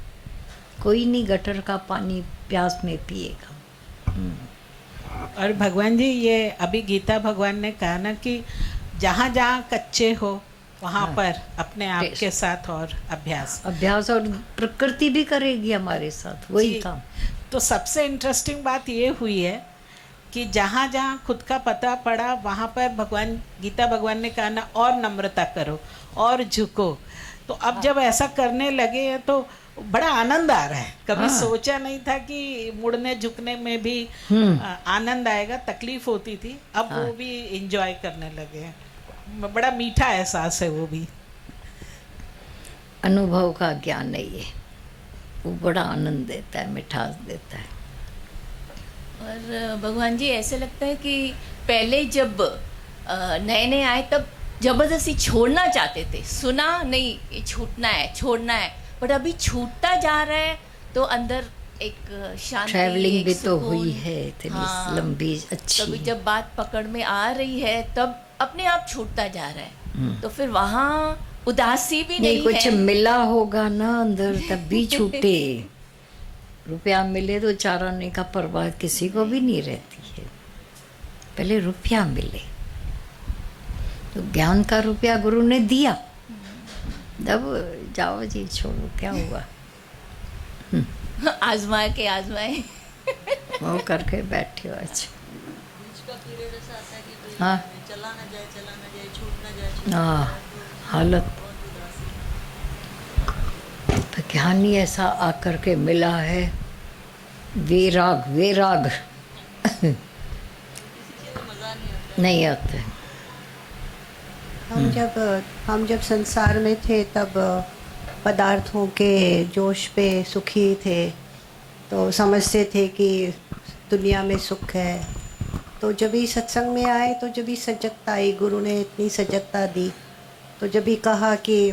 कोई नहीं गटर का पानी प्यास में पिएगा।
और भगवान जी, ये अभी गीता भगवान ने कहा ना कि जहाँ जहाँ कच्चे हो वहाँ पर अपने आप के साथ और अभ्यास
और प्रकृति भी करेगी हमारे साथ वही काम।
तो सबसे इंटरेस्टिंग बात ये हुई है कि जहाँ जहाँ खुद का पता पड़ा वहाँ पर गीता भगवान ने कहा ना, और नम्रता करो और झुको। तो अब जब ऐसा करने लगे हैं तो बड़ा आनंद आ रहा है। कभी सोचा नहीं था कि मुड़ने झुकने में भी आनंद आएगा, तकलीफ होती थी, अब वो भी एंजॉय करने लगे हैं। बड़ा मीठा एहसास है वो भी।
अनुभव का ज्ञान है ये, वो बड़ा आनंद देता है, मिठास देता है।
और भगवान जी ऐसे लगता है कि पहले जब नए नए आए तब जबरदस्ती छोड़ना चाहते थे, सुना नहीं ये छूटना है, छोड़ना है, बट अभी छूटता जा रहा है तो अंदर एक शांति,
ट्रैवलिंग भी तो
सुकून।
हुई है इतनी लंबी अच्छी।
तभी जब बात पकड़ में आ रही है तब अपने आप छूटता जा रहा है, तो फिर वहाँ उदासी भी नहीं
कुछ
है।
मिला होगा ना अंदर तब भी छूटे। रुपया मिले तो चार आने का परवाह किसी को भी नहीं रहती है, पहले रुपया मिले। तो ज्ञान का रुपया गुरु ने दिया, तब जाओ जी छोड़ो, क्या हुआ।
आजमाए
वो करके बैठे हो आज। हाँ हाँ, हालत ज्ञान ही ऐसा आकर के मिला है। वैराग नहीं आते।
हम जब संसार में थे तब पदार्थों के जोश पे सुखी थे, तो समझते थे कि दुनिया में सुख है। तो जब ही सत्संग में आए तो जब ही सजगता आई, गुरु ने इतनी सजगता दी, तो जब ही कहा कि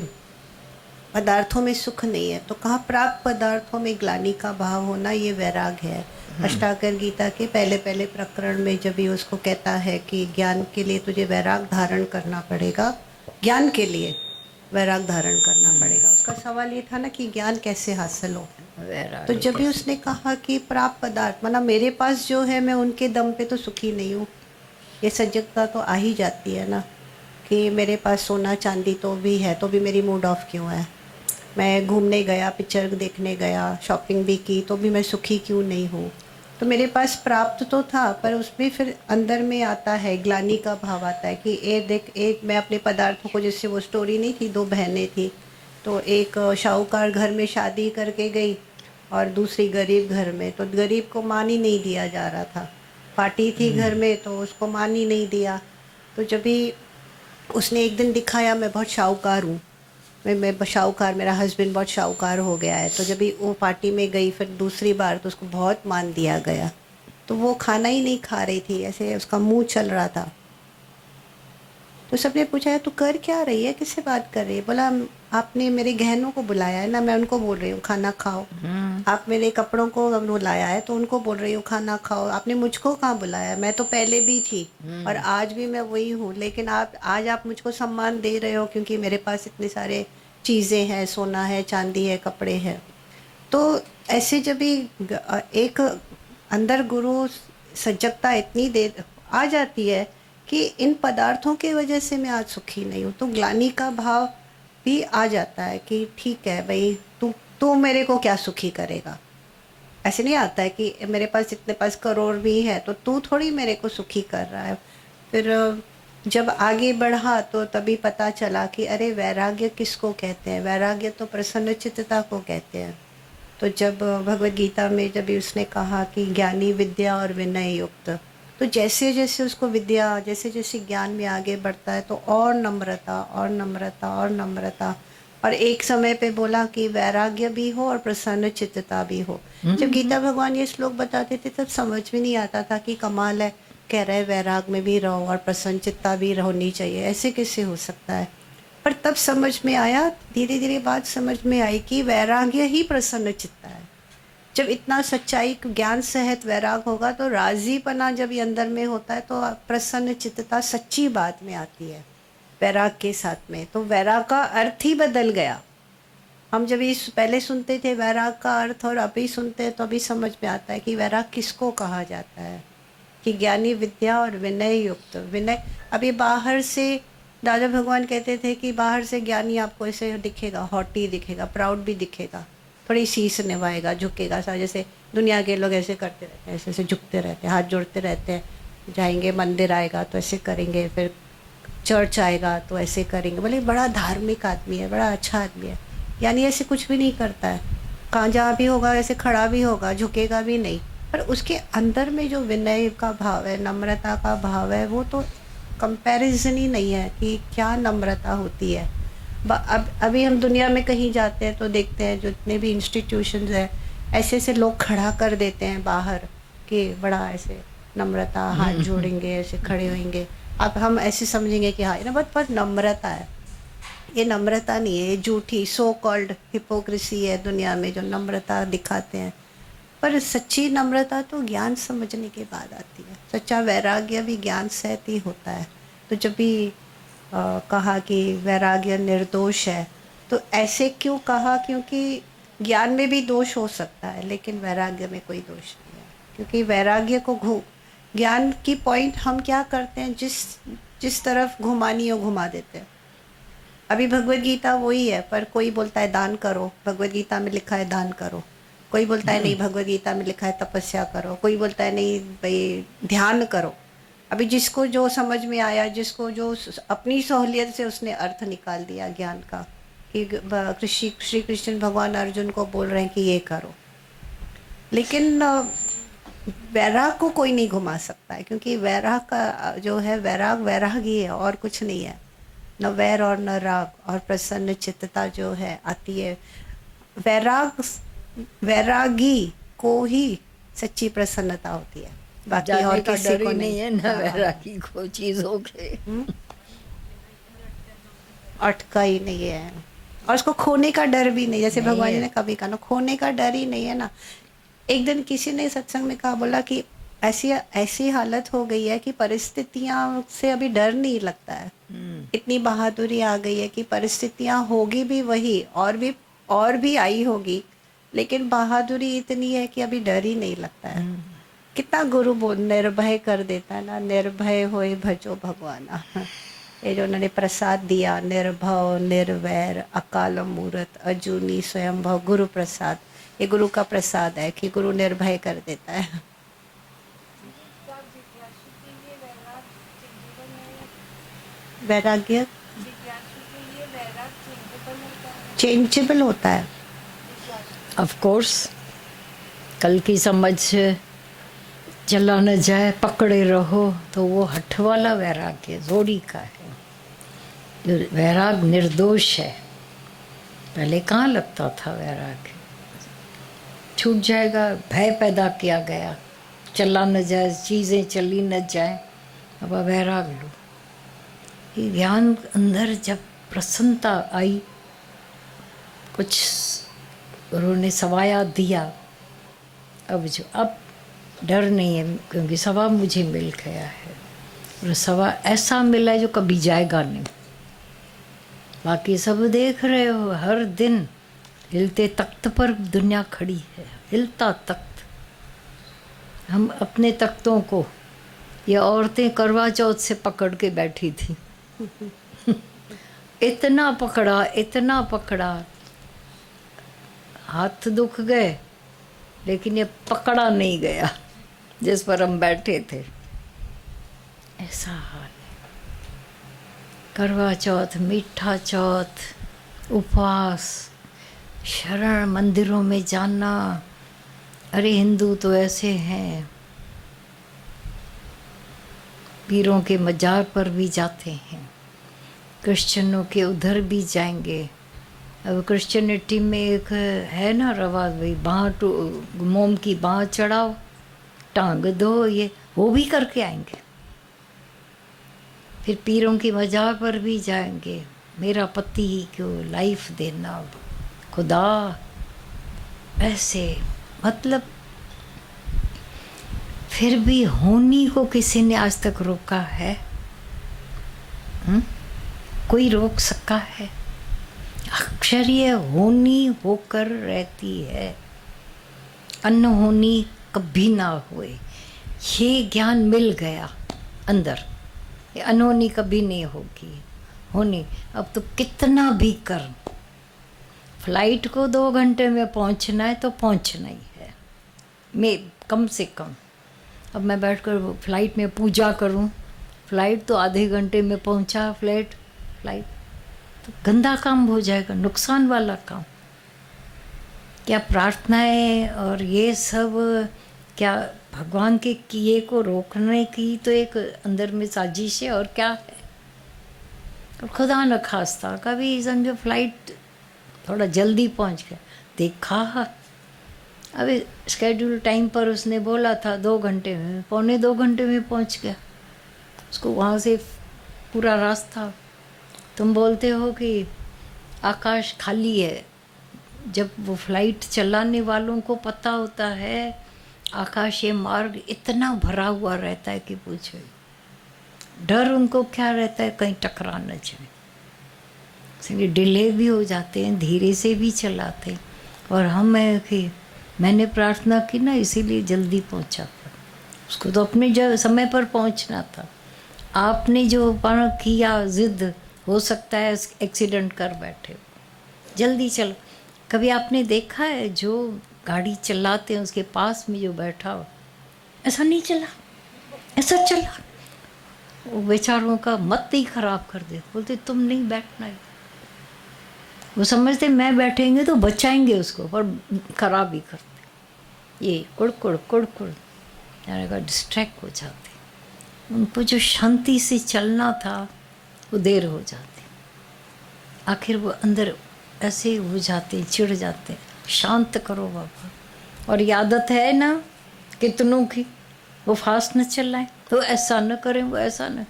पदार्थों में सुख नहीं है, तो कहा प्राप्त पदार्थों में ग्लानि का भाव होना ये वैराग है। अष्टाकर गीता के पहले प्रकरण में जब भी उसको कहता है कि ज्ञान के लिए तुझे वैराग धारण करना पड़ेगा, ज्ञान के लिए वैराग धारण करना पड़ेगा। उसका सवाल ये था ना कि ज्ञान कैसे हासिल हो। तो जब भी उसने कहा कि प्राप्त पदार्थ, मतलब मेरे पास जो है मैं उनके दम पे तो सुखी नहीं हूँ, ये सजगता तो आ ही जाती है ना कि मेरे पास सोना चांदी तो भी है, तो भी मेरी मूड ऑफ क्यों है। मैं घूमने गया, पिक्चर देखने गया, शॉपिंग भी की, तो भी मैं सुखी क्यों नहीं हूँ। तो मेरे पास प्राप्त तो था, पर उसमें फिर अंदर में आता है ग्लानि का भाव आता है कि एक मैं अपने पदार्थों को, जैसे वो स्टोरी नहीं थी, 2 बहनें थी, तो एक शाहूकार घर में शादी करके गई और दूसरी गरीब घर में। तो गरीब को मान ही नहीं दिया जा रहा था, पार्टी थी घर में तो उसको मान ही नहीं दिया। तो जब भी उसने एक दिन दिखाया मैं बहुत शाहूकार हूँ, मैं शाहूकार, मेरा हस्बैंड बहुत शाहूकार हो गया है, तो जब भी वो पार्टी में गई फिर दूसरी बार तो उसको बहुत मान दिया गया। तो वो खाना ही नहीं खा रही थी, ऐसे उसका मुंह चल रहा था। तो सबने पूछा तू कर क्या रही है, किससे बात कर रही है। बोला आपने मेरे गहनों को बुलाया है ना, मैं उनको बोल रही हूँ खाना खाओ। आप मेरे कपड़ों को बुलाया है तो उनको बोल रही हूँ खाना खाओ। आपने मुझको कहाँ बुलाया? मैं तो पहले भी थी और आज भी मैं वही हूँ, लेकिन आज आप मुझको सम्मान दे रहे हो क्योंकि मेरे पास इतने सारे चीज़ें हैं, सोना है, चांदी है, कपड़े हैं। तो ऐसे जब भी एक अंदर गुरु सजगता इतनी देर आ जाती है कि इन पदार्थों की वजह से मैं आज सुखी नहीं हूँ, तो ग्लानि का भाव भी आ जाता है कि ठीक है भाई, तू मेरे को क्या सुखी करेगा। ऐसे नहीं आता है कि मेरे पास इतने पास करोड़ भी है तो तू थोड़ी मेरे को सुखी कर रहा है। फिर जब आगे बढ़ा तो तभी पता चला कि अरे वैराग्य किसको कहते हैं? वैराग्य तो प्रसन्न चित्तता को कहते हैं। तो जब भगवद गीता में जब उसने कहा कि ज्ञानी विद्या और विनय युक्त, तो जैसे जैसे उसको विद्या, जैसे जैसे ज्ञान में आगे बढ़ता है तो और नम्रता और नम्रता और नम्रता, और एक समय पे बोला कि वैराग्य भी हो और प्रसन्न चित्तता भी हो। जब गीता भगवान ये श्लोक बताते थे तब समझ में नहीं आता था कि कमाल है, कह रहे वैराग में भी रहो और प्रसन्न चित्ता भी होनी चाहिए, ऐसे कैसे हो सकता है। पर तब समझ में आया, धीरे धीरे बात समझ में आई कि वैराग्य ही प्रसन्न चित्ता है। जब इतना सच्चाई ज्ञान सहित वैराग होगा तो राजीपना जब ये अंदर में होता है तो प्रसन्न चित्तता सच्ची बात में आती है वैराग के साथ में। तो वैराग का अर्थ ही बदल गया। हम जब इस पहले सुनते थे वैराग का अर्थ और अभी सुनते हैं तो अभी समझ में आता है कि वैराग किसको कहा जाता है, कि ज्ञानी विद्या और विनय युक्त। विनय अभी बाहर से दादा भगवान कहते थे कि बाहर से ज्ञानी आपको ऐसे दिखेगा, हॉटी दिखेगा, प्राउड भी दिखेगा, थोड़ी शीश निभाएगा, झुकेगा सा, जैसे दुनिया के लोग ऐसे करते रहते हैं, ऐसे ऐसे झुकते रहते हैं, हाथ जोड़ते रहते हैं। जाएंगे मंदिर आएगा तो ऐसे करेंगे, फिर चर्च आएगा तो ऐसे करेंगे, बोले बड़ा धार्मिक आदमी है, बड़ा अच्छा आदमी है। यानी ऐसे कुछ भी नहीं करता है, कहाँ जहाँ भी होगा ऐसे खड़ा भी होगा, झुकेगा भी नहीं, पर उसके अंदर में जो विनय का भाव है, नम्रता का भाव है, वो तो कंपैरिजन ही नहीं है कि क्या नम्रता होती है। अब अभी हम दुनिया में कहीं जाते हैं तो देखते हैं जितने भी इंस्टीट्यूशंस हैं ऐसे ऐसे लोग खड़ा कर देते हैं बाहर कि बड़ा ऐसे नम्रता, हाथ जोड़ेंगे, ऐसे खड़े होंगे। अब हम ऐसे समझेंगे कि हाँ ये ना बहुत नम्रता है। ये नम्रता नहीं है, ये झूठी सो कॉल्ड हिपोक्रेसी है दुनिया में जो नम्रता दिखाते हैं। पर सच्ची नम्रता तो ज्ञान समझने के बाद आती है। सच्चा वैराग्य भी ज्ञान सहित ही होता है। तो जब भी कहा कि वैराग्य निर्दोष है तो ऐसे क्यों कहा? क्योंकि ज्ञान में भी दोष हो सकता है लेकिन वैराग्य में कोई दोष नहीं है। क्योंकि वैराग्य को ज्ञान की पॉइंट हम क्या करते हैं, जिस तरफ घुमानी हो घुमा देते हैं। अभी भगवद गीता वही है, पर कोई बोलता है दान करो, भगवद गीता में लिखा है दान करो। कोई बोलता है नहीं भगवद गीता में लिखा है तपस्या करो। कोई बोलता है नहीं भाई ध्यान करो। अभी जिसको जो समझ में आया, जिसको जो अपनी सहूलियत से उसने अर्थ निकाल दिया ज्ञान का, कि श्री कृष्ण भगवान अर्जुन को बोल रहे हैं कि ये करो। लेकिन वैराग को कोई नहीं घुमा सकता है, क्योंकि वैराग का जो है वैराग ही है और कुछ नहीं है। न वैर और न राग, और प्रसन्न चित्तता जो है आती है। वैरागी को ही सच्ची प्रसन्नता होती है, बाकी और किसी को नहीं है।
ना वैरागी को चीजों के
अटका ही नहीं है, और उसको खोने का डर भी नहीं। जैसे भगवान जी ने कभी कहा ना, खोने का डर ही नहीं है ना। एक दिन किसी ने सत्संग में कहा, बोला कि ऐसी हालत हो गई है कि परिस्थितियां से अभी डर नहीं लगता है। इतनी बहादुरी आ गई है कि परिस्थितियां होगी भी वही, और भी आई होगी, लेकिन बहादुरी इतनी है कि अभी डर ही नहीं लगता है। कितना गुरु बोल निर्भय कर देता है ना, निर्भय होए भजो भगवाना। ये जो उन्होंने प्रसाद दिया, निर्भव निर्वैर अकाल मूरत अजूनी स्वयंभव गुरु प्रसाद, ये गुरु का प्रसाद है कि गुरु निर्भय कर देता है। वैराग्य चेंजेबल होता है।
ऑफ कोर्स, कल की समझ चला न जाए, पकड़े रहो, तो वो हठ वाला वैराग्य जोड़ी का है। जो वैराग निर्दोष है, पहले कहाँ लगता था वैराग्य, छूट जाएगा, भय पैदा किया गया, चला न जाए, चीज़ें चली न जाए, अब वैराग लो। ये ज्ञान अंदर जब प्रसन्नता आई कुछ उन्होंने सवाया दिया। अब डर नहीं है, क्योंकि सवा मुझे मिल गया है, और सवा ऐसा मिला है जो कभी जाएगा नहीं। बाकी सब देख रहे हो, हर दिन हिलते तख्त पर दुनिया खड़ी है, हिलता तख्त। हम अपने तख्तों को, ये औरतें करवा चौथ से पकड़ के बैठी थी। इतना पकड़ा, इतना पकड़ा, हाथ दुख गए, लेकिन ये पकड़ा नहीं गया जिस पर हम बैठे थे। ऐसा हाल है। करवा चौथ, मीठा चौथ, उपवास, शरण, मंदिरों में जाना। अरे हिंदू तो ऐसे हैं, पीरों के मजार पर भी जाते हैं, क्रिश्चियनों के उधर भी जाएंगे। अब क्रिश्चियनिटी में एक है ना रवाज, भाई मोम की बाँह चढ़ाओ, टांग दो, ये वो भी करके आएंगे। फिर पीरों की मजार पर भी जाएंगे। मेरा पति ही क्यों लाइफ देना खुदा, ऐसे मतलब। फिर भी होनी को किसी ने आज तक रोका है? कोई रोक सका है? अक्षरीय होनी होकर रहती है, अनहोनी कभी ना हुए। ये ज्ञान मिल गया अंदर, ये अनहोनी कभी नहीं होगी, होनी। अब तो कितना भी कर, फ्लाइट को 2 घंटे में पहुंचना है तो पहुंचना ही है, मैं कम से कम। अब मैं बैठकर फ्लाइट में पूजा करूं, फ्लाइट तो आधे घंटे में पहुंचा, फ्लाइट तो गंदा काम हो जाएगा, नुकसान वाला काम। क्या प्रार्थनाएं और ये सब, क्या भगवान के किए को रोकने की तो एक अंदर में साजिश है, और क्या है? और खुदा न खास्ता कभी समझो फ्लाइट थोड़ा जल्दी पहुंच गया, देखा अभी स्केड्यूल टाइम पर उसने बोला था 2 घंटे में, 1.25 घंटे में पहुंच गया। उसको वहाँ से पूरा रास्ता, तुम बोलते हो कि आकाश खाली है, जब वो फ्लाइट चलाने वालों को पता होता है आकाशीय मार्ग इतना भरा हुआ रहता है कि पूछो। डर उनको क्या रहता है, कहीं टकरा न जाए, इसलिए डिले भी हो जाते हैं, धीरे से भी चलाते। और हम कि मैंने प्रार्थना की ना, इसीलिए जल्दी पहुंचा था। उसको तो अपने समय पर पहुंचना था। आपने जो पर किया जिद, हो सकता है एक्सीडेंट कर बैठे, जल्दी चलो। कभी आपने देखा है जो गाड़ी चलाते हैं उसके पास में जो बैठा हो, ऐसा नहीं चला, ऐसा चला, वो बेचारों का मत ही खराब कर दे। बोलते तुम नहीं बैठना है, वो समझते मैं बैठेंगे तो बचाएंगे उसको, पर खराब ही करते। ये कुड़कुड़ कुड़कुड़ का डिस्ट्रैक्ट हो जाते। उनको जो शांति से चलना था वो देर हो जाती, आखिर वो अंदर ऐसे हो जाते, चिढ़ जाते। शांत करो बाबा। और ये आदत है ना कितनों की, वो फास्ट न चलाएं, तो ऐसा न करें, वो ऐसा न।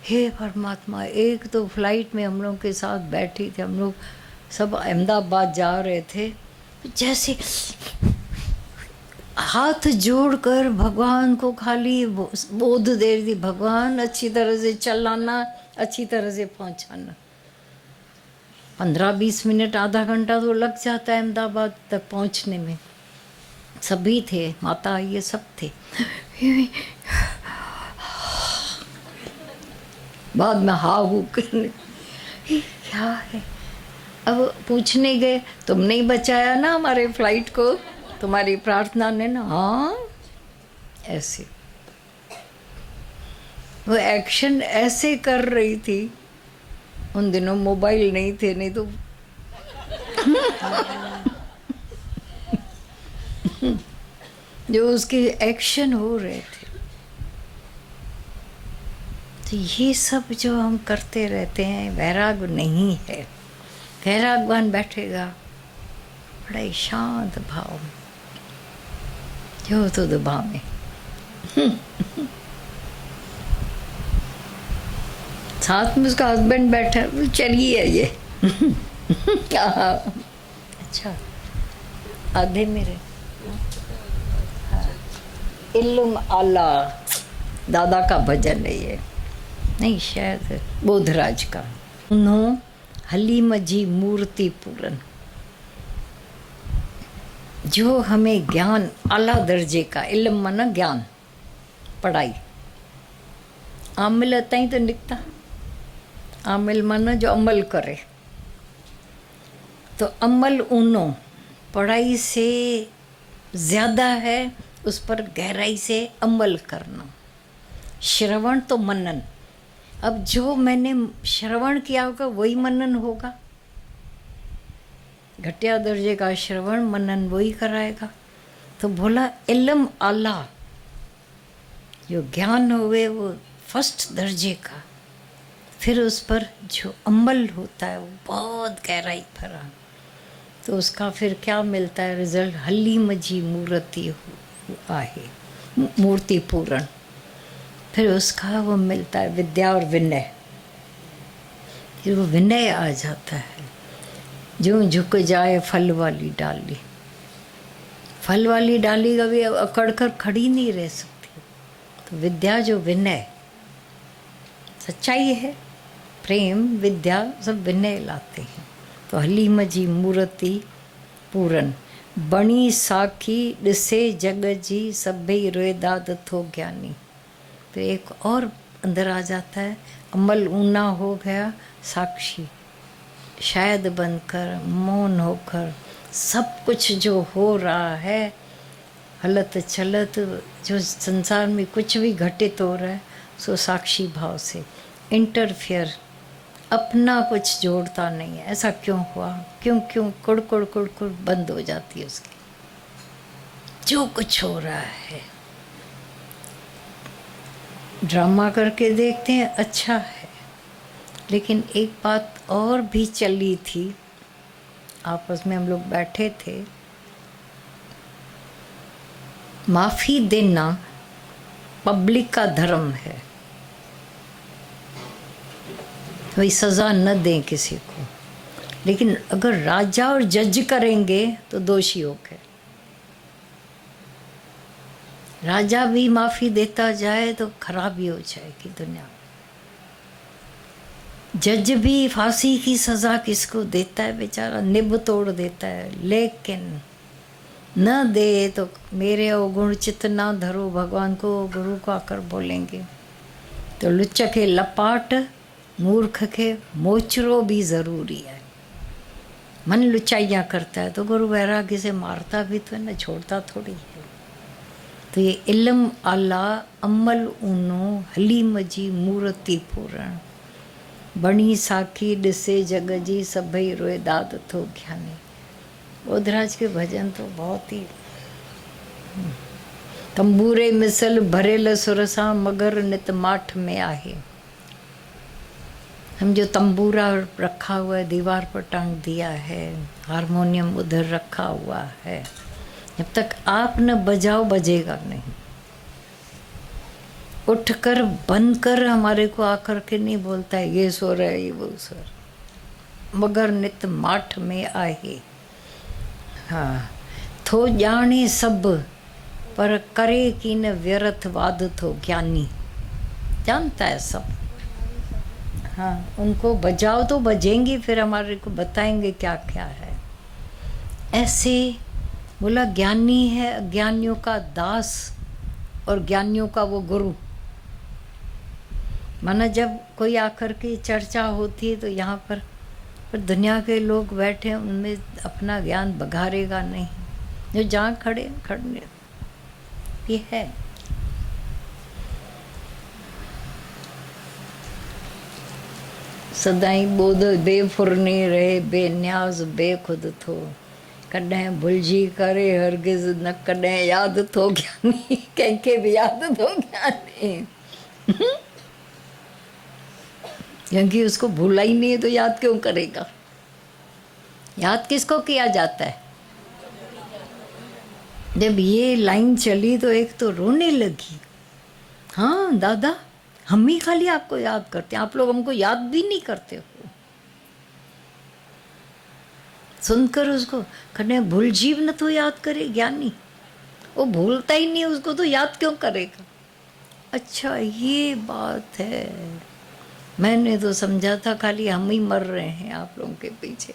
हे परमात्मा, एक तो फ्लाइट में हम लोग के साथ बैठी थे, हम लोग सब अहमदाबाद जा रहे थे, जैसे हाथ जोड़कर भगवान को खाली बोध दे दी, भगवान अच्छी तरह से चलाना, अच्छी तरह से पहुंचाना। 15-20 मिनट, आधा घंटा तो लग जाता है अहमदाबाद तक पहुंचने में। सभी थे, माता ये सब थे। बाद में हाउ करने, क्या है। अब पूछने गए, तुमने ही बचाया ना हमारे फ्लाइट को, तुम्हारी प्रार्थना ने ना। हाँ, ऐसे वो एक्शन ऐसे कर रही थी। उन दिनों मोबाइल नहीं थे, नहीं तो जो उसके एक्शन हो रहे थे। तो ये सब जो हम करते रहते हैं, वैराग नहीं है। वैरागवान बैठेगा बड़ा ही शांत भाव में, जो तो दबा में। साथ में उसका हस्बैंड बैठा, चलिए ये अच्छा, आधे मेरे। हाँ। इल्म आला, दादा का भजन है ये, नहीं शायद बोधराज का। उन्हों हलीम जी मूर्ति पूरन, जो हमें ज्ञान आला दर्जे का, इल्म माना ज्ञान, पढ़ाई, आमिल ताई तो निकता, आमिल माना जो अमल करे, तो अमल उनो पढ़ाई से ज़्यादा है, उस पर गहराई से अमल करना। श्रवण तो मनन, अब जो मैंने श्रवण किया होगा वही मनन होगा। घटिया दर्जे का श्रवण मनन वही कराएगा। तो बोला इल्म आला, जो ज्ञान हुए वो फर्स्ट दर्जे का, फिर उस पर जो अमल होता है वो बहुत गहराई भरा, तो उसका फिर क्या मिलता है रिजल्ट? हलीम जी मूर्ति आहे, मूर्ति पूर्ण। फिर उसका वो मिलता है विद्या और विनय, फिर वो विनय आ जाता है। जो झुक जाए फल वाली डाली, फल वाली डाली कभी अकड़ कर खड़ी नहीं रह सकती। तो विद्या जो विनय, सच्चाई है, प्रेम विद्या सब विनय लाते हैं। तो हलीम जी मूर्ति पूरन, बणी साखी ॾिसे जग जी सभई रोए दाद थो ज्ञानी। फिर एक और अंदर आ जाता है, अमल ऊना हो गया साक्षी, शायद बनकर मौन होकर सब कुछ जो हो रहा है, हलत चलत जो संसार में कुछ भी घटित हो रहा है, सो साक्षी भाव से इंटरफियर, अपना कुछ जोड़ता नहीं है। ऐसा क्यों हुआ, क्यों क्यों, कुड़ कुड़ कुड़ कुड़ बंद हो जाती है उसकी। जो कुछ हो रहा है ड्रामा करके देखते हैं, अच्छा है, लेकिन एक बात और भी चली थी। आपस में हम लोग बैठे थे, माफ़ी देना पब्लिक का धर्म है, वही सज़ा न दें किसी को, लेकिन अगर राजा और जज करेंगे तो दोषी हो गए। राजा भी माफ़ी देता जाए तो खराबी हो जाएगी दुनिया में। जज भी फांसी की सज़ा किसको देता है, बेचारा निब तोड़ देता है, लेकिन न दे तो मेरे अवगुण चित ना धरो, भगवान को गुरु को आकर बोलेंगे। तो लुच्च के लपाट, मूर्ख के मोचरो भी ज़रूरी है। मन लुचाइयाँ करता है तो गुरु वैराग्य से मारता भी तो है ना, छोड़ता थोड़ी है। तो ये इल्म आला, अमल ऊनो, हलीम जी मूर्ति पूरण, बणी साखी ॾिसे जग जी सभई रोए दाद थो ज्ञानी। बोधराज के भजन तो बहुत ही, तंबूरे मिसल भरेल सुर सां मगर नित माठ में आहे। हम जो तंबूरा रखा हुआ है, दीवार पर टांग दिया है, हारमोनियम उधर रखा हुआ है, जब तक आप न बजाओ बजेगा नहीं। उठकर बनकर हमारे को आकर के नहीं बोलता है ये सो रहा है ये वो सर, मगर नित माठ में आहे। हाँ, थो ॼाणे सब पर करे की न व्यर्थ वाद थो ज्ञानी, जानता है सब। हाँ, उनको बजाओ तो बजेंगे, फिर हमारे को बताएंगे क्या क्या है। ऐसे बोला ज्ञानी है अज्ञानियों का दास और ज्ञानियों का वो गुरु। माना जब कोई आकर के चर्चा होती है तो यहाँ पर दुनिया के लोग बैठे, उनमें अपना ज्ञान बघारेगा नहीं, जो जहाँ खड़े खड़ने, ये है। सदाई बोध बेफुरनी रहे, बेन्याज बेखुद थो, कॾहिं भुलिजी करे हरगिज़ न कॾहिं यादि थो ज्ञानी, कंहिंखे बि यादि थो ज्ञानी। क्योंकि उसको भूला ही नहीं है तो याद क्यों करेगा। याद किसको किया जाता है? जब ये लाइन चली तो एक तो रोने लगी, हाँ दादा हम ही खाली आपको याद करते हैं, आप लोग हमको याद भी नहीं करते हो। सुनकर उसको कहने भूल जीव न तो याद करे ज्ञानी, वो भूलता ही नहीं, उसको तो याद क्यों करेगा। अच्छा ये बात है, मैंने तो समझा था खाली हम ही मर रहे हैं आप लोगों के पीछे।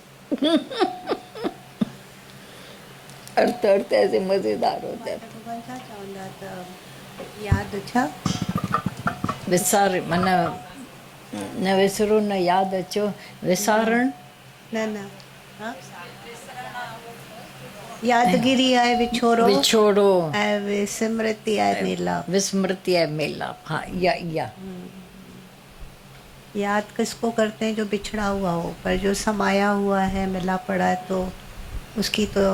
अर्थ अर्थ ऐसे मजेदार हो जाता।
भगवान छा चवंदा त याद अच्छा
विसार मन न विसरो न याद अचो, विसारण
न न हाँ? यादगिरी आहे विछोरो,
विछोड़ो,
ऐं विस्मृति आहे मेला।
विस्मृति है मेलाप। हाँ या
याद किसको करते हैं? जो बिछड़ा हुआ हो, पर जो समाया हुआ है, मिला पड़ा है, तो उसकी तो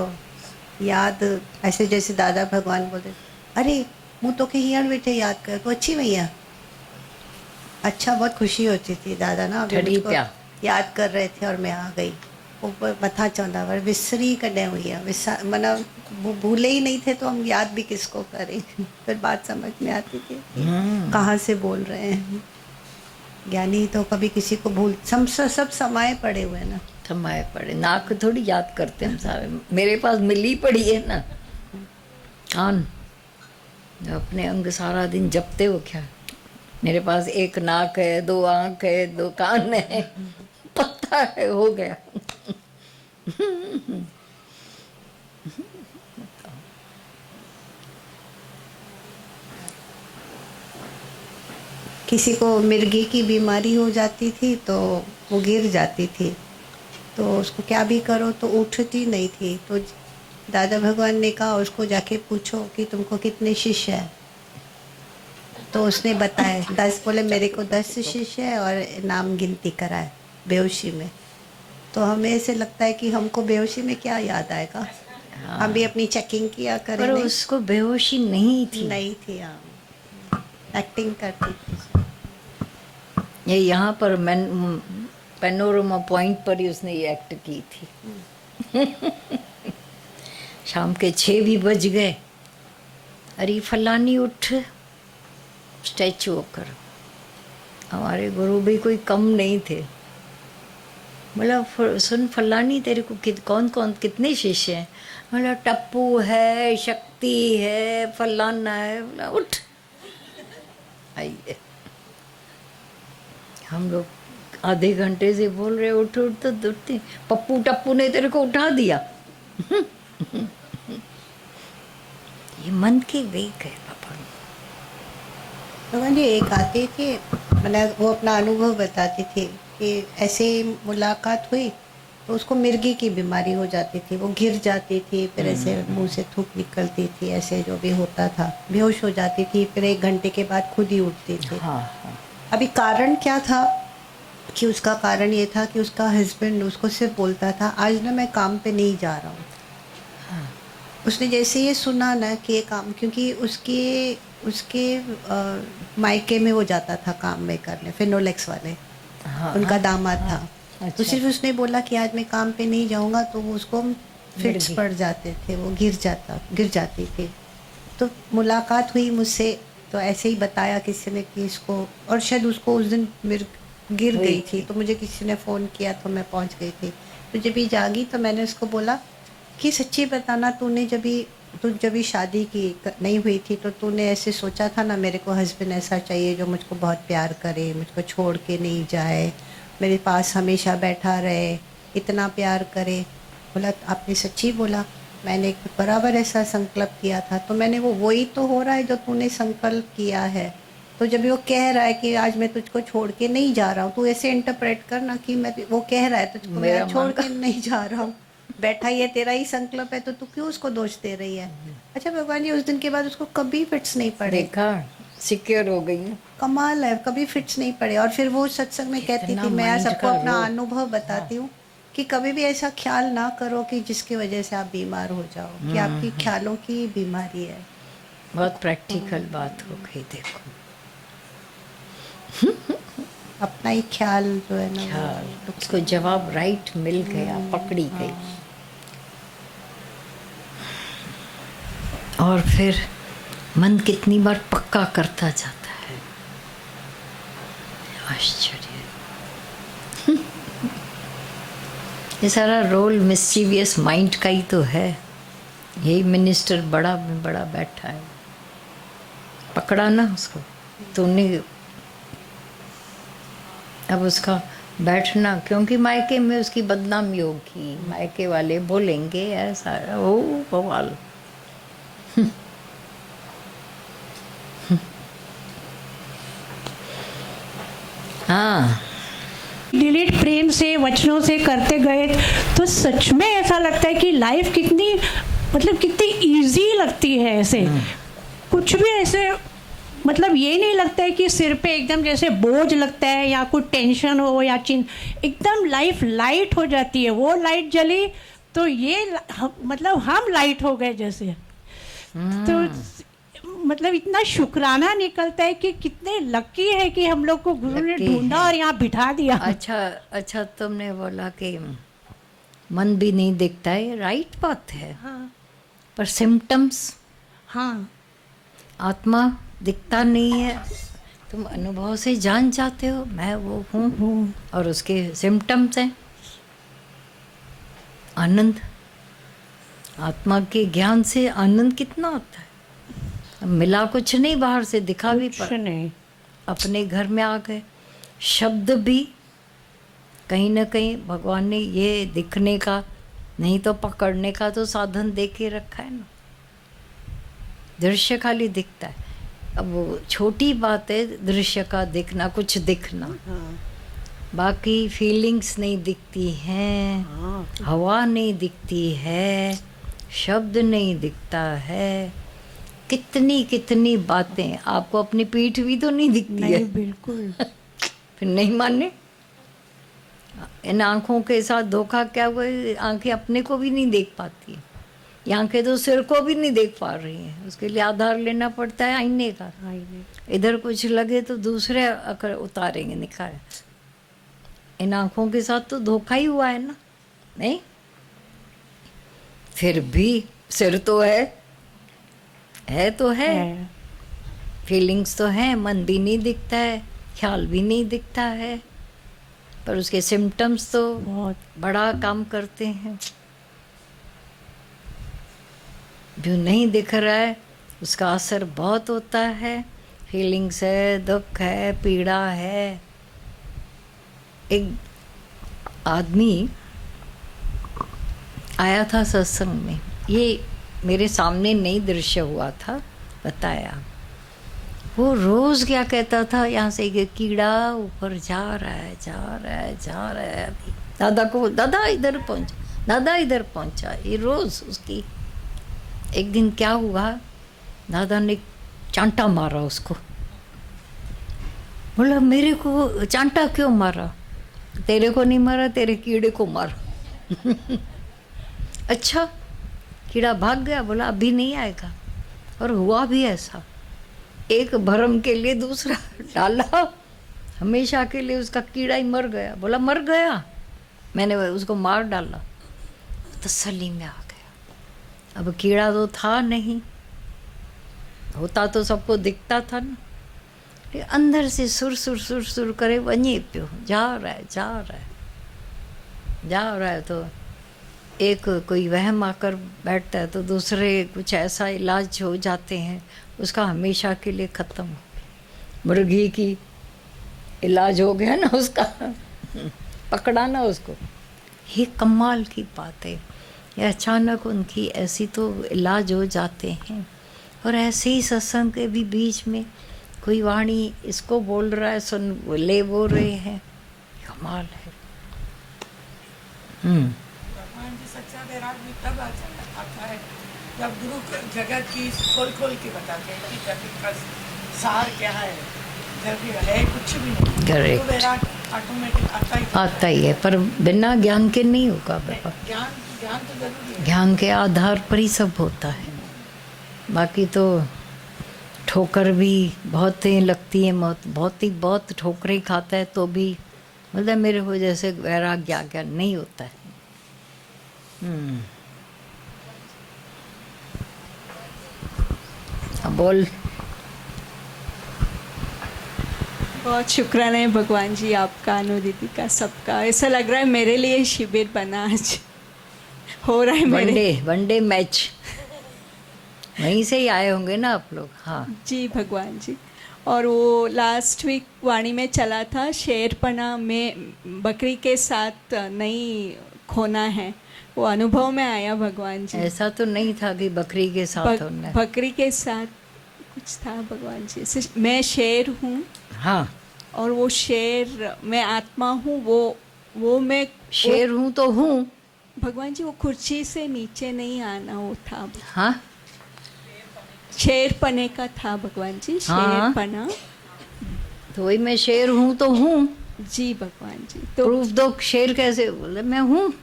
याद ऐसे जैसे दादा भगवान बोलते, अरे मुँह तो के हींअर वेठे याद कर, तो अच्छी भैया। अच्छा, बहुत खुशी होती थी दादा ना, अभी
ठड़ी
मुझको
पिया।
याद कर रहे थे और मैं आ गई। वो मथा चवंदा पर विसरी कॾहिं हुई आहे, माना भूले ही नहीं थे तो हम याद भी किसको करें। फिर बात समझ में आती थी कहाँ से बोल रहे हैं। ज्ञानी तो कभी किसी को भूल, सब समाये पड़े हुए हैं ना।
समाये पड़े, नाक थोड़ी याद करते हम सारे, मेरे पास मिली पड़ी है ना। कान अपने अंग सारा दिन जपते हो क्या? मेरे पास एक नाक है, 2 आँख है, 2 कान है, पता है, हो गया।
किसी को मिर्गी की बीमारी हो जाती थी तो वो गिर जाती थी, तो उसको क्या भी करो तो उठती नहीं थी। तो दादा भगवान ने कहा उसको जाके पूछो कि तुमको कितने शिष्य हैं। तो उसने बताया 10, बोले मेरे को 10 शिष्य है और नाम गिनती कराए बेहोशी में। तो हमें ऐसे लगता है कि हमको बेहोशी में क्या याद आएगा।
हाँ।
हम भी अपनी चेकिंग किया करें।
पर उसको बेहोशी नहीं थी,
नहीं थी, हाँ, एक्टिंग करती थी।
ये यहाँ पर पैनोरमा पॉइंट पर ही उसने ये एक्ट की थी। शाम के 6 भी बज गए, अरे फलानी उठ, स्टैचू होकर। हमारे गुरु भी कोई कम नहीं थे। बोला सुन फलानी, तेरे को कौन कौन कितने शिष्य हैं? बोला टप्पू है, शक्ति है, फलाना है। बोला उठ, आइए। हम लोग आधे घंटे से बोल रहे उठ उठ, तो उठती। पप्पू टप्पू ने तेरे को उठा दिया। ये मन के वेग है पापा।
भगवान जी एक आते थे, मतलब वो अपना अनुभव बताती थी कि ऐसे मुलाकात हुई तो उसको मिर्गी की बीमारी हो जाती थी, वो गिर जाती थी, फिर ऐसे मुंह से थूक निकलती थी, ऐसे जो भी होता था, बेहोश हो जाती थी, फिर 1 घंटे के बाद खुद ही उठती थी।
हाँ हाँ।
अभी कारण क्या था कि उसका कारण ये था कि उसका हस्बैंड उसको सिर्फ बोलता था आज ना मैं काम पे नहीं जा रहा हूँ।
हाँ।
उसने जैसे ये सुना ना कि ये काम, क्योंकि उसके मायके में वो जाता था काम में करने, फिनोलेक्स वाले,
हाँ,
उनका दामाद था।
अच्छा।
तो सिर्फ उसने बोला कि आज मैं काम पे नहीं जाऊँगा तो वो उसको फिट्स पड़ जाते थे, वो गिर जाती थी। तो मुलाकात हुई मुझसे, तो ऐसे ही बताया किसी ने कि इसको, और शायद उसको उस दिन गिर गई थी, तो मुझे किसी ने फ़ोन किया तो मैं पहुंच गई थी। तो जब भी जागी तो मैंने उसको बोला कि सच्ची बताना, तू जब भी शादी की नहीं हुई थी तो तूने ऐसे सोचा था ना मेरे को हस्बैंड ऐसा चाहिए जो मुझको बहुत प्यार करे, मुझको छोड़ के नहीं जाए, मेरे पास हमेशा बैठा रहे, इतना प्यार करे। बोला आपने सच्ची बोला? मैंने बराबर ऐसा संकल्प किया था। तो मैंने वही तो हो रहा है जो तूने संकल्प किया है। तो जब वो कह रहा है कि आज मैं तुझको छोड़ के नहीं जा रहा हूँ, तो ऐसे इंटरप्रेट करना कि वो कह रहा है तुझको मैं छोड़ के नहीं जा रहा हूँ, बैठा ही है, तेरा ही संकल्प है, तो तू क्यों उसको दोष दे रही है? अच्छा भगवान जी, उस दिन के बाद उसको कभी फिट्स नहीं पड़े।
देखा, सिक्योर हो गई है।
कमाल है, कभी फिट्स नहीं पड़े। और फिर वो सत्संग में कहती थी, मैं सबको अपना अनुभव बताती हूँ कि कभी भी ऐसा ख्याल ना करो कि जिसकी वजह से आप बीमार हो जाओ, कि आपकी ख्यालों की बीमारी है।
बहुत प्रैक्टिकल बात हो गई। देखो
अपना ही ख्याल जो है ना,
ख्याल, उसको जवाब राइट मिल गया, पकड़ी गई। और फिर मन कितनी बार पक्का करता जाता है, आश्चर्य। ये सारा रोल मिस्चीवियस माइंड का ही तो है। यही मिनिस्टर बड़ा में बड़ा बैठा है, पकड़ा ना उसको, तूने अब उसका बैठना, क्योंकि मायके में उसकी बदनामी होगी, मायके वाले बोलेंगे ऐसा, ओ बवाल। हाँ,
डिलीट प्रेम से वचनों से करते गए तो सच में ऐसा लगता है कि लाइफ कितनी मतलब कितनी इजी लगती है ऐसे। कुछ भी ऐसे मतलब ये नहीं लगता है कि सिर पे एकदम जैसे बोझ लगता है या कुछ टेंशन हो या एकदम लाइफ लाइट हो जाती है। वो लाइट जली तो ये मतलब हम लाइट हो गए जैसे। तो मतलब इतना शुक्राना निकलता है कि कितने लकी है कि हम लोग को गुरु ने ढूंढा और यहाँ बिठा दिया।
अच्छा तुमने बोला कि मन भी नहीं दिखता है, ये राइट बात है।
हाँ।
पर सिम्टम्स,
हाँ,
आत्मा दिखता नहीं है, तुम अनुभव से जान जाते हो मैं वो हूँ, और उसके सिम्टम्स हैं आनंद। आत्मा के ज्ञान से आनंद कितना होता है। मिला कुछ नहीं, बाहर से दिखा भी
कुछ नहीं,
अपने घर में आ गए। शब्द भी कहीं ना कहीं भगवान ने ये दिखने का नहीं तो पकड़ने का तो साधन दे के रखा है ना। दृश्य खाली दिखता है। अब वो छोटी बात है दृश्य का दिखना, कुछ दिखना।
हाँ।
बाकी फीलिंग्स नहीं दिखती हैं,
हाँ।
हवा नहीं दिखती है, शब्द नहीं दिखता है, कितनी कितनी बातें। आपको अपनी पीठ भी तो नहीं दिखती
नहीं,
है।
बिल्कुल।
फिर नहीं मानने, इन आँखों के साथ धोखा क्या हुआ, आँखें अपने को भी नहीं देख पाती है। ये आँखें तो सिर को भी नहीं देख पा रही हैं, उसके लिए आधार लेना पड़ता है आईने का। इधर कुछ लगे तो दूसरे अकर उतारेंगे, निकाले। इन आँखों के साथ तो धोखा ही हुआ है ना, नहीं? फिर भी सिर तो है तो है, फीलिंग्स तो है, मन भी नहीं दिखता है, ख्याल भी नहीं दिखता है, पर उसके सिम्टम्स तो बहुत बड़ा काम करते हैं। जो नहीं दिख रहा है उसका असर बहुत होता है। फीलिंग्स है, दुख है, पीड़ा है। एक आदमी आया था सत्संग में, ये मेरे सामने नहीं दृश्य हुआ था, बताया। वो रोज़ क्या कहता था, यहाँ से एक कीड़ा ऊपर जा रहा है। अभी दादा को, दादा इधर पहुँचा, दादा इधर पहुँचा, ये रोज़ उसकी। एक दिन क्या हुआ, दादा ने चांटा मारा उसको। बोला मेरे को चांटा क्यों मारा? तेरे को नहीं मारा, तेरे कीड़े को मारा। अच्छा, कीड़ा भाग गया। बोला अभी नहीं आएगा। और हुआ भी ऐसा, एक भरम के लिए दूसरा डाला, हमेशा के लिए उसका कीड़ा ही मर गया। बोला मर गया, मैंने उसको मार डाला। तसल्ली में आ गया। अब कीड़ा तो था नहीं, होता तो सबको दिखता था ना। अंदर से सुर करे वहीं पियो, जा रहा है। तो एक कोई वहम आकर बैठता है तो दूसरे कुछ ऐसा इलाज हो जाते हैं, उसका हमेशा के लिए ख़त्म हो गया। मुर्गी की इलाज हो गया ना उसका, पकड़ा ना उसको। ये कमाल की बात है। ये अचानक उनकी ऐसी तो इलाज हो जाते हैं। और ऐसे ही सत्संग के भी बीच में कोई वाणी इसको बोल रहा है, सुन ले बोल रहे हैं, कमाल है।
भगवान जी सच्चा वैराग्य तब आता है जब गुरु जगत की खोल के बताते हैं कि जगत का सार क्या है, जब है कुछ भी नहीं।
करेक्ट।
तो वैराग्य ऑटोमेटिक आता ही
है, पर बिना ज्ञान के नहीं होगा बाबा।
ज्ञान तो जरूरी है।
ज्ञान के आधार पर ही सब होता है। बाकी तो ठोकर भी बहुत ही लगती है, बहुत ठोकरें खाता है तो भी मतलब मेरे को जैसे वैराग्य आ गया नहीं होता है। अब बोल।
बहुत शुक्राना है भगवान जी, आपका, अनु दीदी का, सबका। ऐसा लग रहा है मेरे लिए शिविर बना आज हो रहा है मेरे।
वनडे मैच वहीं से ही आए होंगे ना आप लोग? हाँ
जी भगवान जी। और वो लास्ट वीक वाणी में चला था, शेरपना में बकरी के साथ नहीं खोना है, वो अनुभव में आया भगवान जी।
ऐसा तो नहीं था कि बकरी के साथ होना है।
बकरी के साथ कुछ था भगवान जी। मैं शेर हूँ,
हाँ,
और वो शेर, मैं आत्मा हूँ, वो मैं
शेर हूँ तो हूँ
भगवान जी। वो कुर्सी से नीचे नहीं आना, वो था।
हाँ,
शेरपने का था भगवान जी, शेरपना।
तो वही मैं शेर हूँ तो हूँ
जी भगवान जी। तो
प्रूफ दो, शेर कैसे? बोले मैं हूँ,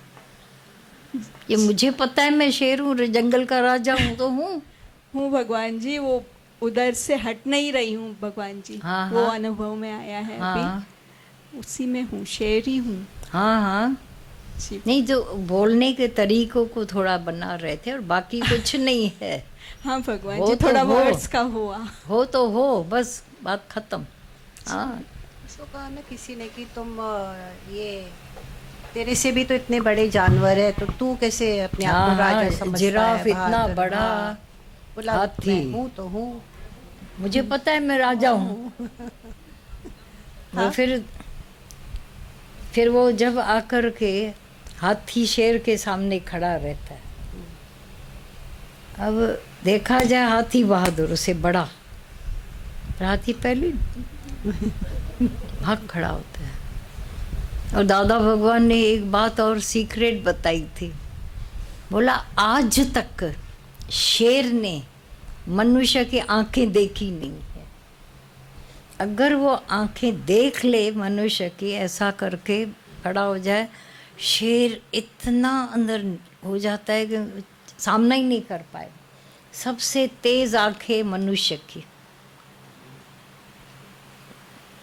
ये मुझे पता है मैं शेर हूँ, जंगल का राजा हूँ तो हूँ
भगवान जी। वो उधर से हट नहीं रही हूँ भगवान जी।
हाँ,
वो
हाँ,
अनुभव में आया है।
हाँ,
अभी उसी में हूँ, शेर ही हूँ।
हाँ हाँ
जी।
नहीं, जो बोलने के तरीकों को थोड़ा बना रहे थे और बाकी कुछ नहीं है।
हाँ भगवान
हो
जी,
तो
थोड़ा
हो।
वर्ड्स का हुआ।
हो तो हो, बस बात खत्म। हाँ,
इसको कहा ना किसी ने कि तुम ये तेरे से भी तो इतने बड़े जानवर है, तो तू कैसे अपने आप को राजा समझता है?
जिराफ इतना
बहादुर,
बड़ा
हाँ। बोला
हाथी।
मैं हूँ तो हूँ,
मुझे पता है मैं राजा हूँ। वो फिर वो जब आकर के हाथी शेर के सामने खड़ा रहता है, अब देखा जाए हाथी बहादुर से बड़ा, पर हाथी पहले भाग खड़ा होता है। और दादा भगवान ने एक बात और सीक्रेट बताई थी, बोला आज तक शेर ने मनुष्य की आंखें देखी नहीं है। अगर वो आंखें देख ले मनुष्य की, ऐसा करके खड़ा हो जाए, शेर इतना अंदर हो जाता है कि सामना ही नहीं कर पाए। सबसे तेज आंखें मनुष्य की,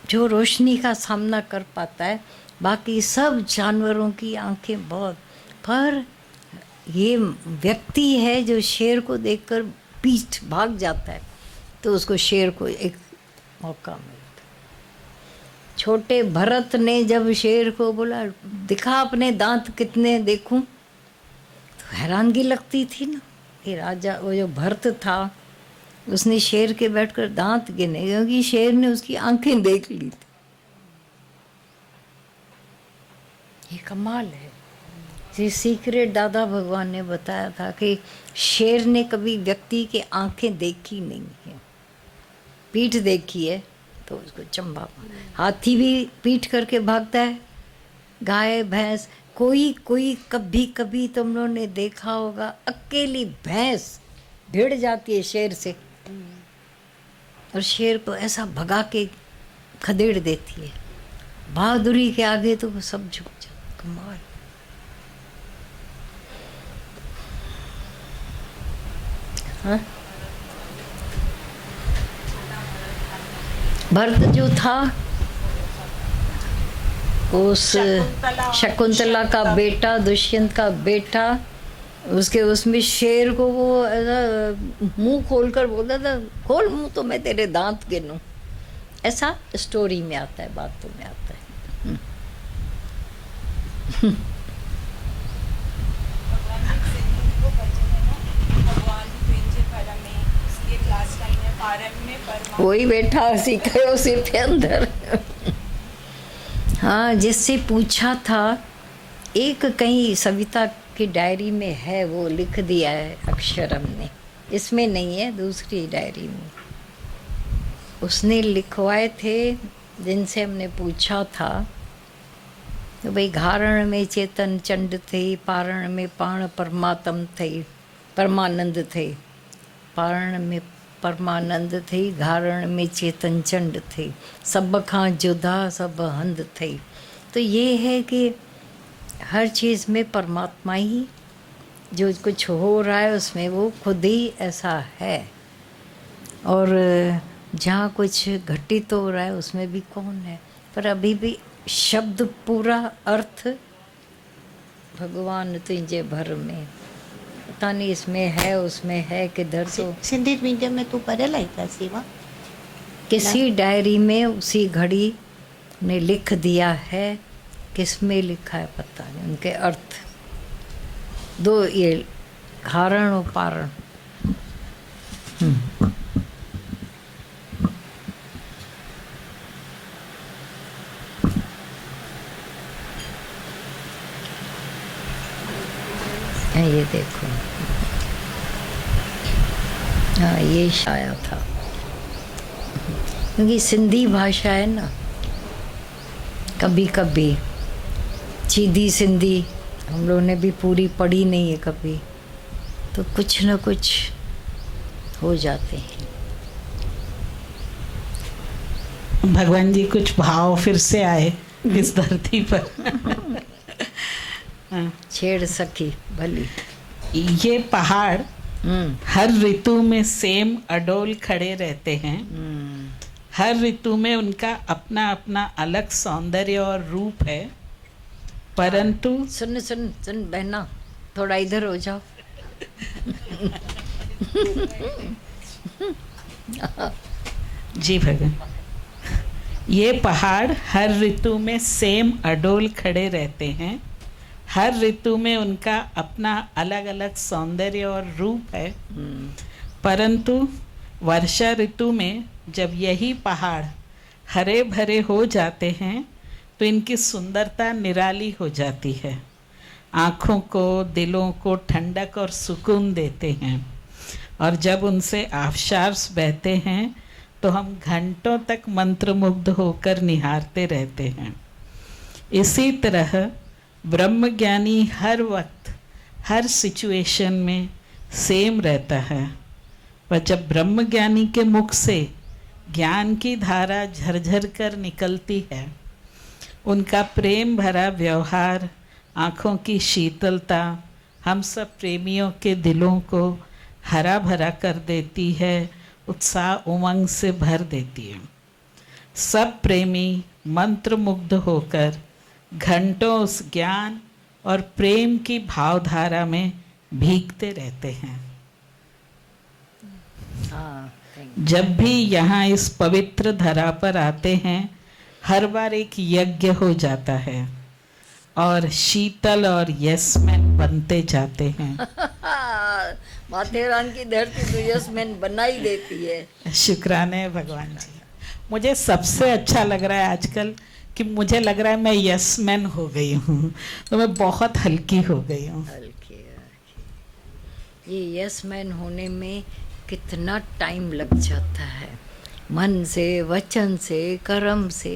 जो रोशनी का सामना कर पाता है। बाकी सब जानवरों की आंखें बहुत, पर ये व्यक्ति है जो शेर को देखकर पीठ भाग जाता है, तो उसको शेर को एक मौका मिलता। छोटे भरत ने जब शेर को बोला दिखा अपने दांत कितने देखूं, तो हैरानगी लगती थी ना कि राजा, वो जो भरत था, उसने शेर के बैठकर दांत गिने, क्योंकि शेर ने उसकी आंखें देख ली थी। ये कमाल है। ये सीक्रेट दादा भगवान ने बताया था कि शेर ने कभी व्यक्ति की आंखें देखी नहीं है, पीठ देखी है तो उसको चंबा। हाथी भी पीठ करके भागता है, गाय भैंस, कोई कभी कभी तुम लोगों ने देखा होगा, अकेली भैंस भिड़ जाती है शेर से और शेर को ऐसा भगा के खदेड़ देती है। बहादुरी के आगे तो वो सब झुक जाता। कमाल। हाँ? भरत जो था, उस शकुंतला का बेटा, दुष्यंत का बेटा, उसके उसमें शेर को वो ऐसा मुंह खोलकर बोलता था, खोल मुंह तो मैं तेरे दांत गिनूं। ऐसा स्टोरी में आता है, बातों में आता है। वही बैठा सीखो सिर्फ अंदर। हाँ, जिससे पूछा था, एक कहीं सविता की डायरी में है, वो लिख दिया है अक्षरम ने, इसमें नहीं है, दूसरी डायरी में उसने लिखवाए थे, जिनसे हमने पूछा था तो भाई घारण में चेतन चंड थे, पारण में पाण परमात्म थे, परमानंद थे, पारण में परमानंद थे, घारण में चेतन चंड थे, सब खां जुदा सब हंद थे। तो ये है कि हर चीज़ में परमात्मा ही, जो कुछ हो रहा है उसमें वो खुद ही ऐसा है, और जहाँ कुछ घटित हो रहा है उसमें भी कौन है। पर अभी भी शब्द पूरा अर्थ भगवान तुझे भर में, पता नहीं इसमें है उसमें है किधर। तो
सिंधी मीडियम में तू पढ़ियल आई था सीमा?
किसी डायरी में उसी घड़ी ने लिख दिया है, किसमें लिखा है पता नहीं, उनके अर्थ दो, ये हारण और पारण। ये देखो, हाँ ये आया था, क्योंकि सिंधी भाषा है ना, कभी कभी सीधी सिंधी हम लोगों ने भी पूरी पढ़ी नहीं है कभी, तो कुछ न कुछ हो जाते हैं।
भगवान जी कुछ भाव फिर से आए इस धरती पर।
छेड़ सकी भली।
ये पहाड़ हर ऋतु में सेम अडोल खड़े रहते हैं। हर ऋतु में उनका अपना अपना अलग सौंदर्य और रूप है, परंतु
सुन सुन सुन बहना, थोड़ा इधर हो जाओ।
जी भगवान, ये पहाड़ हर ऋतु में सेम अडोल खड़े रहते हैं। हर ऋतु में उनका अपना अलग अलग सौंदर्य और रूप है, परंतु वर्षा ऋतु में जब यही पहाड़ हरे भरे हो जाते हैं तो इनकी सुंदरता निराली हो जाती है, आँखों को दिलों को ठंडक और सुकून देते हैं, और जब उनसे आबशार बहते हैं तो हम घंटों तक मंत्रमुग्ध होकर निहारते रहते हैं। इसी तरह ब्रह्मज्ञानी हर वक्त हर सिचुएशन में सेम रहता है, पर जब ब्रह्मज्ञानी के मुख से ज्ञान की धारा झरझर कर निकलती है, उनका प्रेम भरा व्यवहार, आँखों की शीतलता हम सब प्रेमियों के दिलों को हरा भरा कर देती है, उत्साह उमंग से भर देती है। सब प्रेमी मंत्रमुग्ध होकर घंटों उस ज्ञान और प्रेम की भावधारा में भीगते रहते हैं। जब भी यहाँ इस पवित्र धरा पर आते हैं, हर बार एक यज्ञ हो जाता है और शीतल और यशमैन बनते जाते हैं।
माथेरान की धरती तो यशमैन बना ही देती है।
शुक्राने भगवान जी। मुझे सबसे अच्छा लग रहा है आजकल कि मुझे लग रहा है मैं यशमैन हो गई हूँ, तो मैं बहुत हल्की हो गई हूँ।
हल्की। ये यशमैन होने में कितना टाइम लग जाता है, मन से, वचन से, कर्म से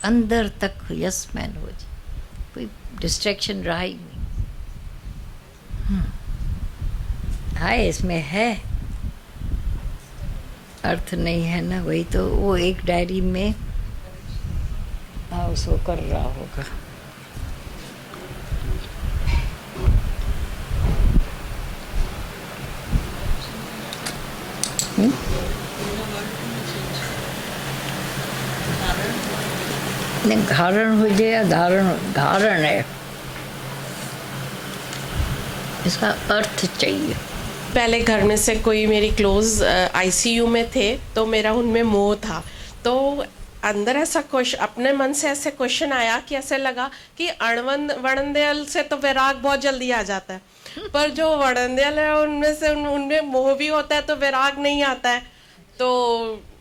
अंदर तक यशमैन हो जाए, कोई डिस्ट्रैक्शन रहा ही नहीं। हाय इसमें है, अर्थ नहीं है ना, वही तो वो एक डायरी में उसको कर रहा होगा। नहीं, धारण हो जाए या धारण है, इसका अर्थ चाहिए।
पहले घर में से कोई मेरी क्लोज आईसीयू में थे, तो मेरा उनमें मोह था, तो अंदर ऐसा क्वेश्चन, अपने मन से ऐसे क्वेश्चन आया कि ऐसे लगा कि वणंदेल से तो वैराग बहुत जल्दी आ जाता है, पर जो वणंदेल है उनमें से उनमें मोह भी होता है तो वैराग नहीं आता है। तो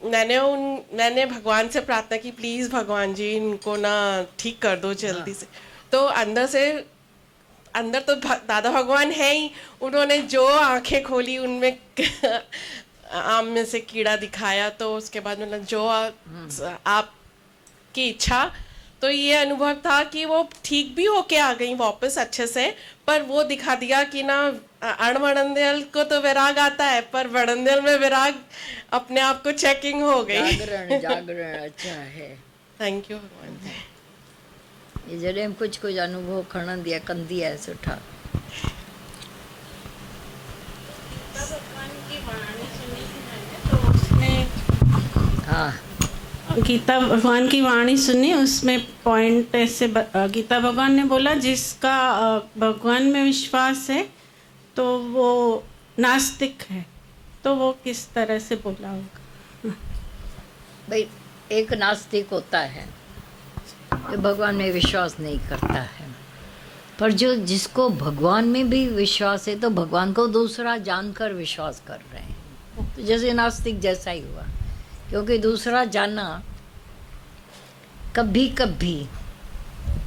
मैंने भगवान से प्रार्थना की, प्लीज़ भगवान जी इनको ना ठीक कर दो जल्दी से। तो अंदर तो दादा भगवान है ही, उन्होंने जो आंखें खोली उनमें आम में से कीड़ा दिखाया, तो उसके बाद मतलब जो आपकी इच्छा, तो ये अनुभव था कि वो ठीक भी होके आ गई वापस अच्छे से, पर वो दिखा दिया कि ना अणवणंदेल को तो वैराग आता है, पर वणंदेल में वैराग अपने आप को चेकिंग हो गई।
जागरण अच्छा है।
थैंक यू भगवान जी।
ये जॾहिं कुछ अनुभव खणंदी आहे, कंदी आहे सुठा। हाँ,
गीता भगवान की वाणी सुनी, उसमें पॉइंट ऐसे गीता भगवान ने बोला जिसका भगवान में विश्वास है तो वो नास्तिक है, तो वो किस तरह से बोला होगा?
भाई एक नास्तिक होता है जो भगवान में विश्वास नहीं करता है, पर जो जिसको भगवान में भी विश्वास है तो भगवान को दूसरा जानकर विश्वास कर रहे हैं। तो जैसे नास्तिक जैसा ही हुआ, क्योंकि दूसरा जानना कभी कभी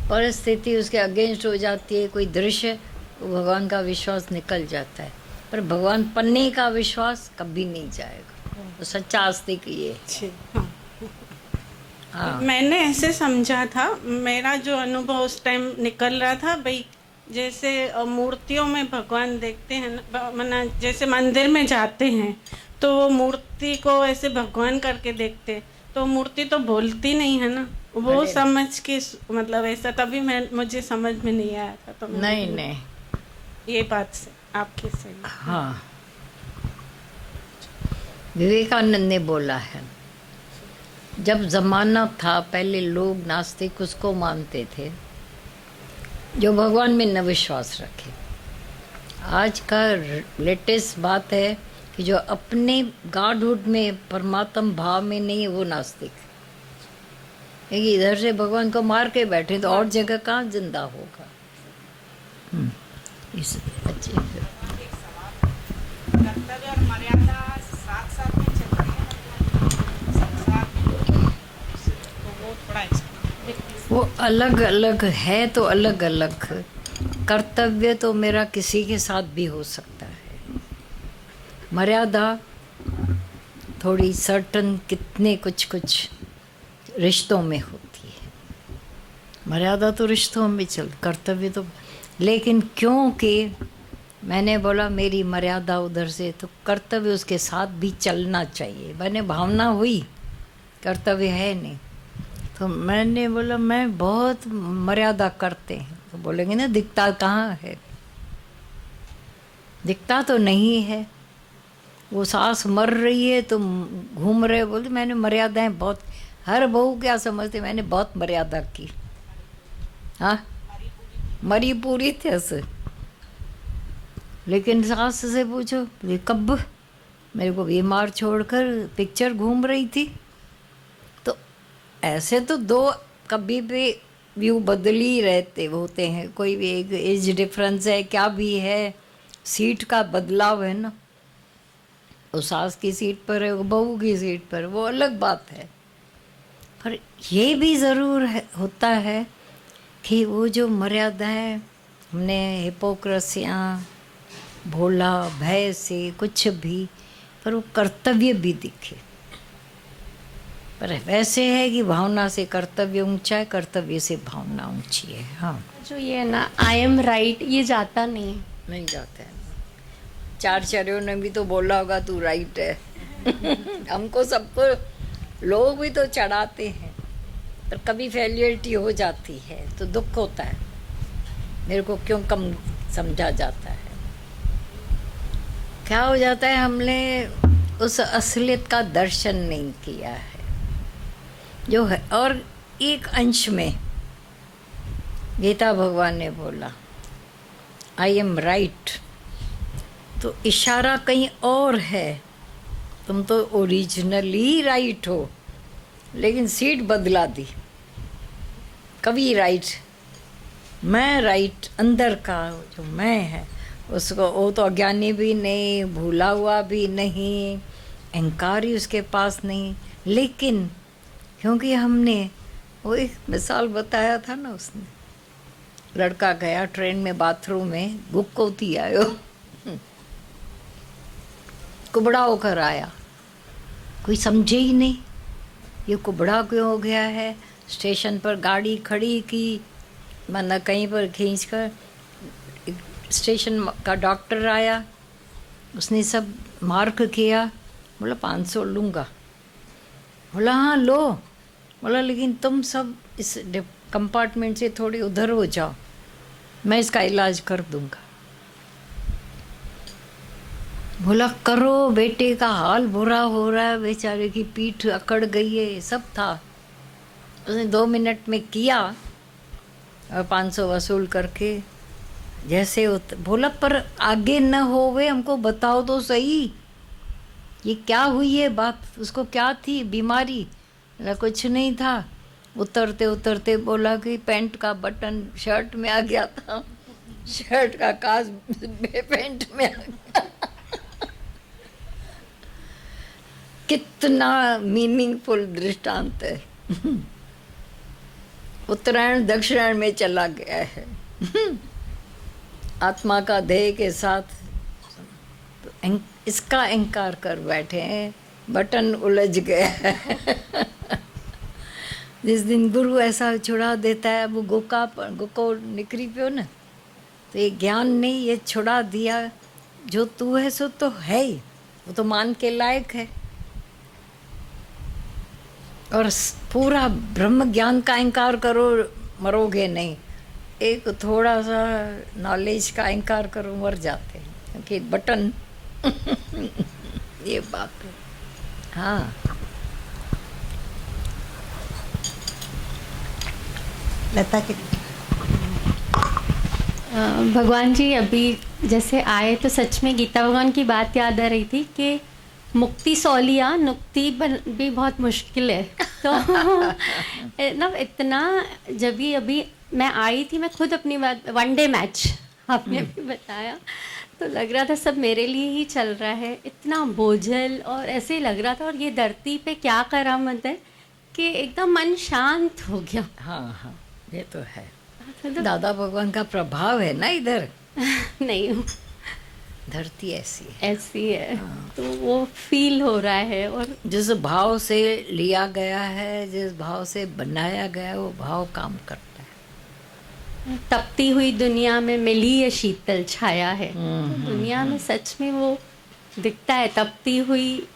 परिस्थिति उसके अगेंस्ट हो जाती है, कोई दृश्य, तो भगवान का विश्वास निकल जाता है, पर भगवान पन्ने का विश्वास कभी नहीं जाएगा। तो सच्चा आस्तिक ये है। हाँ।
मैंने ऐसे समझा था, मेरा जो अनुभव उस टाइम निकल रहा था, भाई जैसे मूर्तियों में भगवान देखते हैं ना, मना जैसे मंदिर में जाते हैं तो वो मूर्ति को ऐसे भगवान करके देखते, तो मूर्ति तो बोलती नहीं है ना, वो समझ के मतलब ऐसा, तभी मुझे समझ में नहीं आया था। तो
नहीं
ये बात से आपके सही।
हाँ, विवेकानंद ने बोला है, जब ज़माना था पहले लोग नास्तिक उसको मानते थे जो भगवान में न विश्वास रखे। आज का लेटेस्ट बात है कि जो अपने गॉडहुड में परमात्म भाव में नहीं है वो नास्तिक है। इधर से भगवान को मार के बैठे तो और जगह कहाँ जिंदा होगा। इस अच्छे वो अलग अलग है, तो अलग अलग कर्तव्य तो मेरा किसी के साथ भी हो सकता है। मर्यादा थोड़ी सर्टन कितने कुछ रिश्तों में होती है। मर्यादा तो रिश्तों में चल, कर्तव्य तो, लेकिन क्योंकि मैंने बोला मेरी मर्यादा उधर से, तो कर्तव्य उसके साथ भी चलना चाहिए। मैंने भावना हुई कर्तव्य है नहीं, तो मैंने बोला मैं बहुत मर्यादा करते हैं। तो बोलेंगे ना दिखता कहाँ है, दिखता तो नहीं है। वो सास मर रही है तो घूम रहे, बोलते मैंने मर्यादाएं बहुत, हर बहू क्या समझते मैंने बहुत मर्यादा की। हाँ, मरी पूरी थे से, लेकिन सास से पूछो ये कब मेरे को बीमार छोड़कर पिक्चर घूम रही थी। तो ऐसे तो दो कभी भी व्यू बदल ही रहते होते हैं, कोई भी एक एज डिफरेंस है क्या भी है, सीट का बदलाव है ना, वो सास की सीट पर है वो बहू की सीट पर, वो अलग बात है। पर ये भी ज़रूर होता है कि वो जो मर्यादाएं हमने हिपोक्रेसियाँ, भोला भय से कुछ भी, पर वो कर्तव्य भी दिखे। पर वैसे है कि भावना से कर्तव्य ऊंचा है, कर्तव्य से भावना ऊंची है। हाँ,
जो ये है ना आई एम राइट, ये जाता नहीं
जाता है। चार चरियों ने भी तो बोला होगा तू राइट है। हमको सबको लोग भी तो चढ़ाते हैं, पर कभी फेलियरिटी हो जाती है तो दुख होता है, मेरे को क्यों कम समझा जाता है। क्या हो जाता है, हमने उस असलियत का दर्शन नहीं किया है जो है। और एक अंश में गीता भगवान ने बोला आई एम राइट, तो इशारा कहीं और है, तुम तो ओरिजिनली राइट हो, लेकिन सीट बदला दी। कभी राइट, मैं राइट, अंदर का जो मैं है उसको, वो तो अज्ञानी भी नहीं, भूला हुआ भी नहीं, अहंकार ही उसके पास नहीं। लेकिन क्योंकि हमने वो एक मिसाल बताया था ना, उसने लड़का गया ट्रेन में बाथरूम में गुक्कोती आयो, कुबड़ा होकर आया, कोई समझे ही नहीं ये कुबड़ा क्यों हो गया है। स्टेशन पर गाड़ी खड़ी की, मतलब कहीं पर खींचकर, स्टेशन का डॉक्टर आया, उसने सब मार्क किया, बोला 500 लूँगा। बोला हाँ लो। बोला लेकिन तुम सब इस कंपार्टमेंट से थोड़ी उधर हो जाओ, मैं इसका इलाज कर दूँगा। बोला करो, बेटे का हाल बुरा हो रहा है, बेचारे की पीठ अकड़ गई है, सब था। उसने 2 मिनट में किया और 500 वसूल करके जैसे बोला पर आगे न होवे, हमको बताओ तो सही ये क्या हुई है बात, उसको क्या थी बीमारी। बोला कुछ नहीं था। उतरते उतरते बोला कि पैंट का बटन शर्ट में आ गया था, शर्ट का काज पैंट में आ गया। कितना मीनिंगफुल दृष्टांत है। उत्तरायण दक्षिणायण में चला गया है। आत्मा का देह के साथ तो इसका अहंकार कर बैठे हैं, बटन उलझ गया है। जिस दिन गुरु ऐसा छुड़ा देता है, वो गुको निकरी पियो न, तो ये ज्ञान नहीं, ये छुड़ा दिया। जो तू है सो तो है ही, वो तो मान के लायक है। और पूरा ब्रह्म ज्ञान का अहंकार करो, मरोगे नहीं। एक थोड़ा सा नॉलेज का अहंकार करो, मर जाते हैं, क्योंकि बटन ये बात है। हाँ,
लता के
भगवान जी अभी जैसे आए तो सच में गीता भगवान की बात याद आ रही थी कि मुक्ति सौलिया नुक्ति भी बहुत मुश्किल है। तो ना इतना, जब भी अभी मैं आई थी, मैं खुद अपनी बात, वनडे मैच आपने भी बताया, तो लग रहा था सब मेरे लिए ही चल रहा है। इतना बोझल और ऐसे ही लग रहा था। और ये धरती पे क्या करामत है कि एकदम मन शांत हो गया।
हाँ हाँ, ये तो है। दादा भगवान का प्रभाव है ना इधर।
नहीं,
धरती ऐसी
है। तो वो फील हो रहा है। और
जिस भाव से लिया गया है, जिस भाव से बनाया गया है, वो भाव काम करता है।
तपती हुई दुनिया में मिली ये शीतल छाया है। तो दुनिया में सच में वो दिखता है तपती हुई।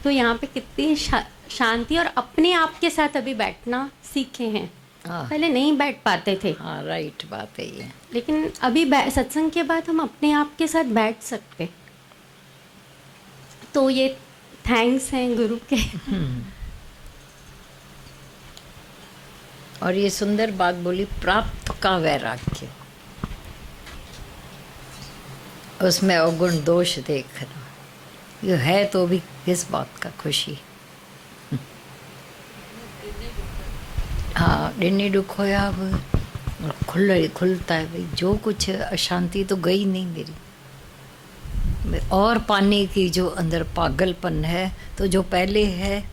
तो यहाँ पे कितनी शांति, और अपने आप के साथ अभी बैठना सीखे हैं। पहले नहीं बैठ पाते थे।
हाँ, राइट बात है ये।
लेकिन अभी सत्संग के बाद हम अपने आप के साथ बैठ सकते। तो ये थैंक्स हैं गुरु के।
और ये सुंदर बात बोली, प्राप्त का वैराग्य, उसमें अवगुण दोष देखना, ये है तो भी किस बात का खुशी। हाँ, डिनी दुख होया अब खुलता है भाई। जो कुछ अशांति तो गई नहीं मेरी, और पाने की जो अंदर पागलपन है, तो जो पहले है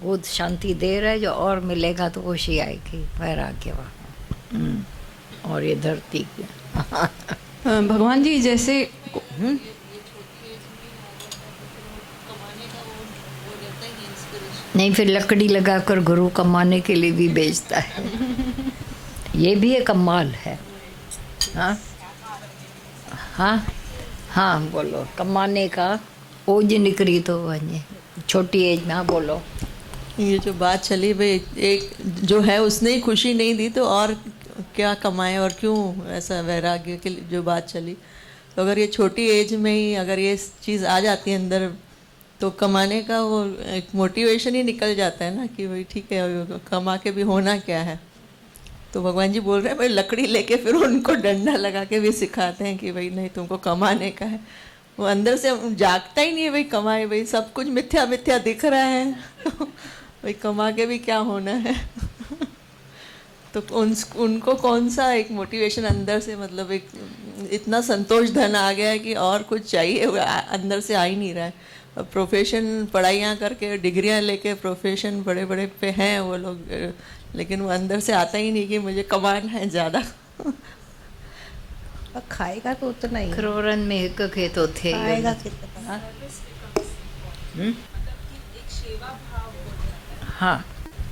वो शांति दे रहा है, जो और मिलेगा तो खुशी आएगी, वैराग्य वहाँ। और ये धरती की
भगवान जी जैसे
नहीं, फिर लकड़ी लगाकर गुरु कमाने के लिए भी बेचता है। ये भी एक कमाल है। हाँ हाँ हाँ, बोलो। कमाने का ओज निकली तो वही छोटी एज में। हाँ बोलो।
ये जो बात चली भाई, एक जो है उसने ही खुशी नहीं दी तो और क्या कमाए, और क्यों ऐसा वैराग्य की जो बात चली। तो अगर ये छोटी एज में ही अगर ये चीज़ आ जाती है अंदर, तो कमाने का वो एक मोटिवेशन ही निकल जाता है ना कि भाई ठीक है, कमा के भी होना क्या है। तो भगवान जी बोल रहे हैं भाई, लकड़ी लेके फिर उनको डंडा लगा के भी सिखाते हैं कि भाई नहीं, तुमको कमाने का है। वो अंदर से जागता ही नहीं है भाई, कमाए भाई, सब कुछ मिथ्या मिथ्या दिख रहा है। भाई कमा के भी क्या होना है। तो उनको कौन सा एक मोटिवेशन अंदर से, मतलब एक इतना संतोष धन आ गया है कि और कुछ चाहिए, अंदर से आ ही नहीं रहा है। प्रोफेशन, पढ़ाइयाँ करके, डिग्रियाँ लेके प्रोफेशन बड़े बड़े पे हैं वो लोग, लेकिन वो अंदर से आता ही नहीं कि मुझे कमाना है ज़्यादा।
खाएगा तो उतना ही।
करोड़न में एक खेतो थे,
खाएगा कितना।
हाँ,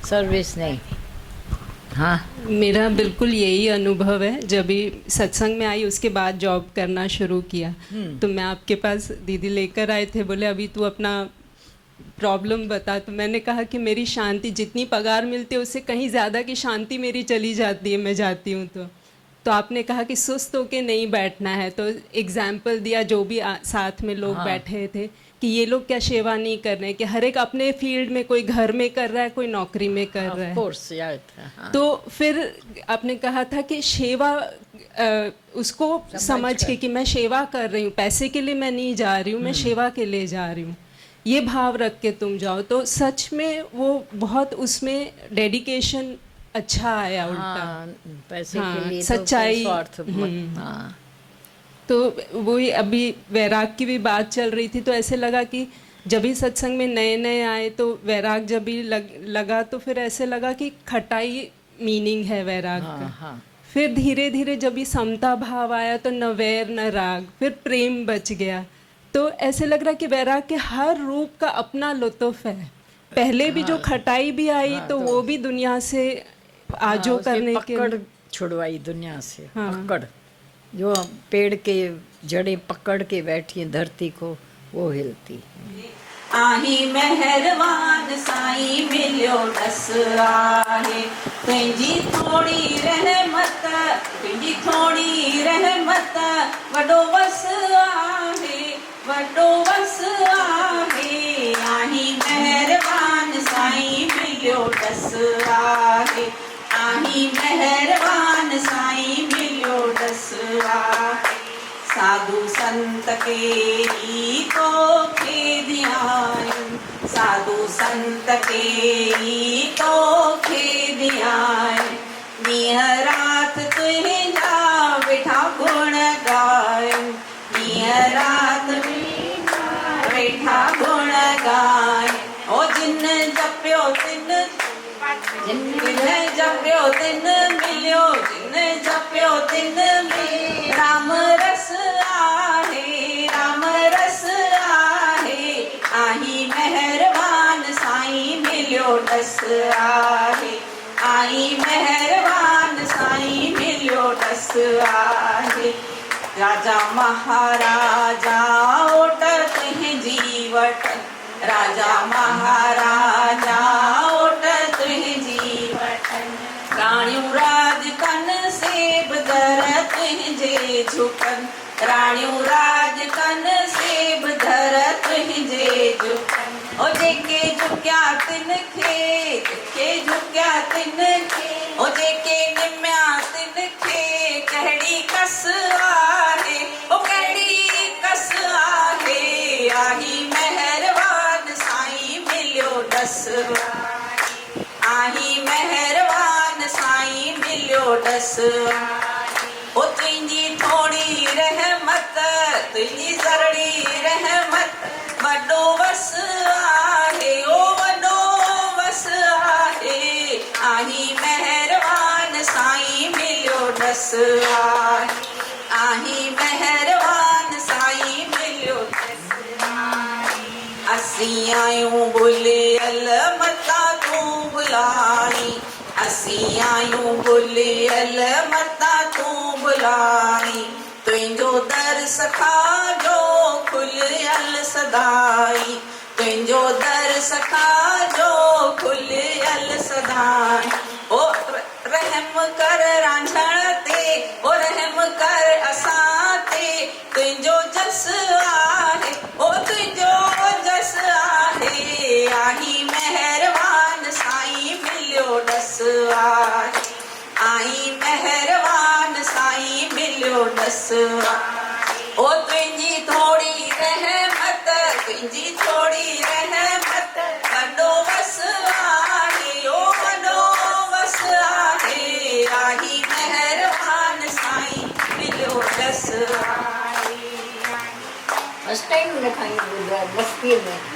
सर्विस नहीं। हाँ,
मेरा बिल्कुल यही अनुभव है। जब भी सत्संग में आई उसके बाद जॉब करना शुरू किया, तो मैं आपके पास, दीदी लेकर आए थे, बोले अभी तू अपना प्रॉब्लम बता। तो मैंने कहा कि मेरी शांति, जितनी पगार मिलती है उससे कहीं ज़्यादा की शांति मेरी चली जाती है, मैं जाती हूँ तो आपने कहा कि सुस्त होके नहीं बैठना है। तो एग्जाम्पल दिया, जो भी साथ में लोग बैठे थे, कि ये लोग क्या सेवा नहीं कर रहे हैं, कि हर एक अपने फील्ड में, कोई घर में कर रहा है, कोई नौकरी में कर रहा है।
हाँ।
तो फिर आपने कहा था कि सेवा, उसको समझ के कि मैं सेवा कर रही हूँ, पैसे के लिए मैं नहीं जा रही हूँ, मैं सेवा के लिए जा रही हूँ। ये भाव रख के तुम जाओ। तो सच में वो बहुत उसमें डेडिकेशन अच्छा आया उल्टा।
पैसे के लिए
सच्चाई।
तो स्वार्थ मत। हाँ।
तो वही अभी वैराग की भी बात चल रही थी, तो ऐसे लगा कि जब भी सत्संग में नए नए आए तो वैराग जब भी लगा तो फिर ऐसे लगा कि खटाई मीनिंग है वैराग का। फिर धीरे धीरे जब भी समता भाव आया तो न वैर न राग, फिर प्रेम बच गया। तो ऐसे लग रहा कि वैराग के हर रूप का अपना लुत्फ है। पहले भी जो खटाई भी आई तो वो भी दुनिया से आजो करने के
पकड़ छुड़वाई दुनिया से। पकड़ जो पेड़ के जड़ें पकड़ के बैठी है धरती को, वो हिलती।
आही मेहरबान साईं मिलियो दस आहे, तुंहिंजी थोड़ी रहमत, तुंहिंजी थोड़ी रहमत, वॾो वस आहे, वॾो वस आहे। आही मेहरबान साईं मिलियो दस आहे, आही मेहरबान साईं मिलियो दस आहे। साधु संत के तो खे ध्यान, साधु संत के तो खे ध्यान, ॾींहं राति तुंहिंजा वेठा गुण गायन, ॾींहं राति वेठा गुण गायन। ओ जिन जपियो तिन, जिन जपियो तिन मिलियो, जिन जपियो तिन मिलियो। राम रस आहे, राम रस आहे, आही मेहरबान साईं मिलियो दस आहे, आही मेहरबान साईं मिलियो दस आहे। राजा महाराजा ओट तुंहिंजी वठन, राजा महाराजा ओट तुंहिंजी वठन। राणियूं राज कन सेब दर तुंहिंजे झुकन, राणियूं राज कन सेब दर तुंहिंजे झुकन। ओ जेके झुकिया तिन खे, जेके झुकिया तिन खे, ओ जेके निमिया तिन खे कहिड़ी कस आहे, ओ कहिड़ी कस आहे। आही मेहरबान साईं मिलियो दस, आही मेहरबान साईं मिलियो दस। ओ तुंहिंजी थोड़ी रहमत, तुंहिंजी ज़रड़ी रहमत, वॾो वस आहे, ओ वॾो वस आहे। आही मेहरबान साईं मिलियो दस आहे, आही मेहरबान साईं मिलियो दस आहे। असीं आयूं बुलियल मता तूं बुलाई, असीं आयूं बुलियल मता तूं बुलाई। तुंहिंजो दर सखा जो खुलियल सदाई, तुंहिंजो दर सखा जो खुलियल सदाई। ओ रहम कर रांझण ते, ओ रहम कर असां ते, तुंहिंजो जस आहे, ओ तुंहिंजो जस आहे। आही मेहरबान साईं मिलियो दस आहे, आही मेहरबान साईं मिलियो दस आहे। ओ तुंहिंजी थोड़ी रहमत, तुंहिंजी थोड़ी रहमत, वॾो वस आहे, ओ वॾो वस आहे। आही मेहरबान साईं मिलियो दस आहे।
फर्स्ट टाइम लिखाई बस्ती में।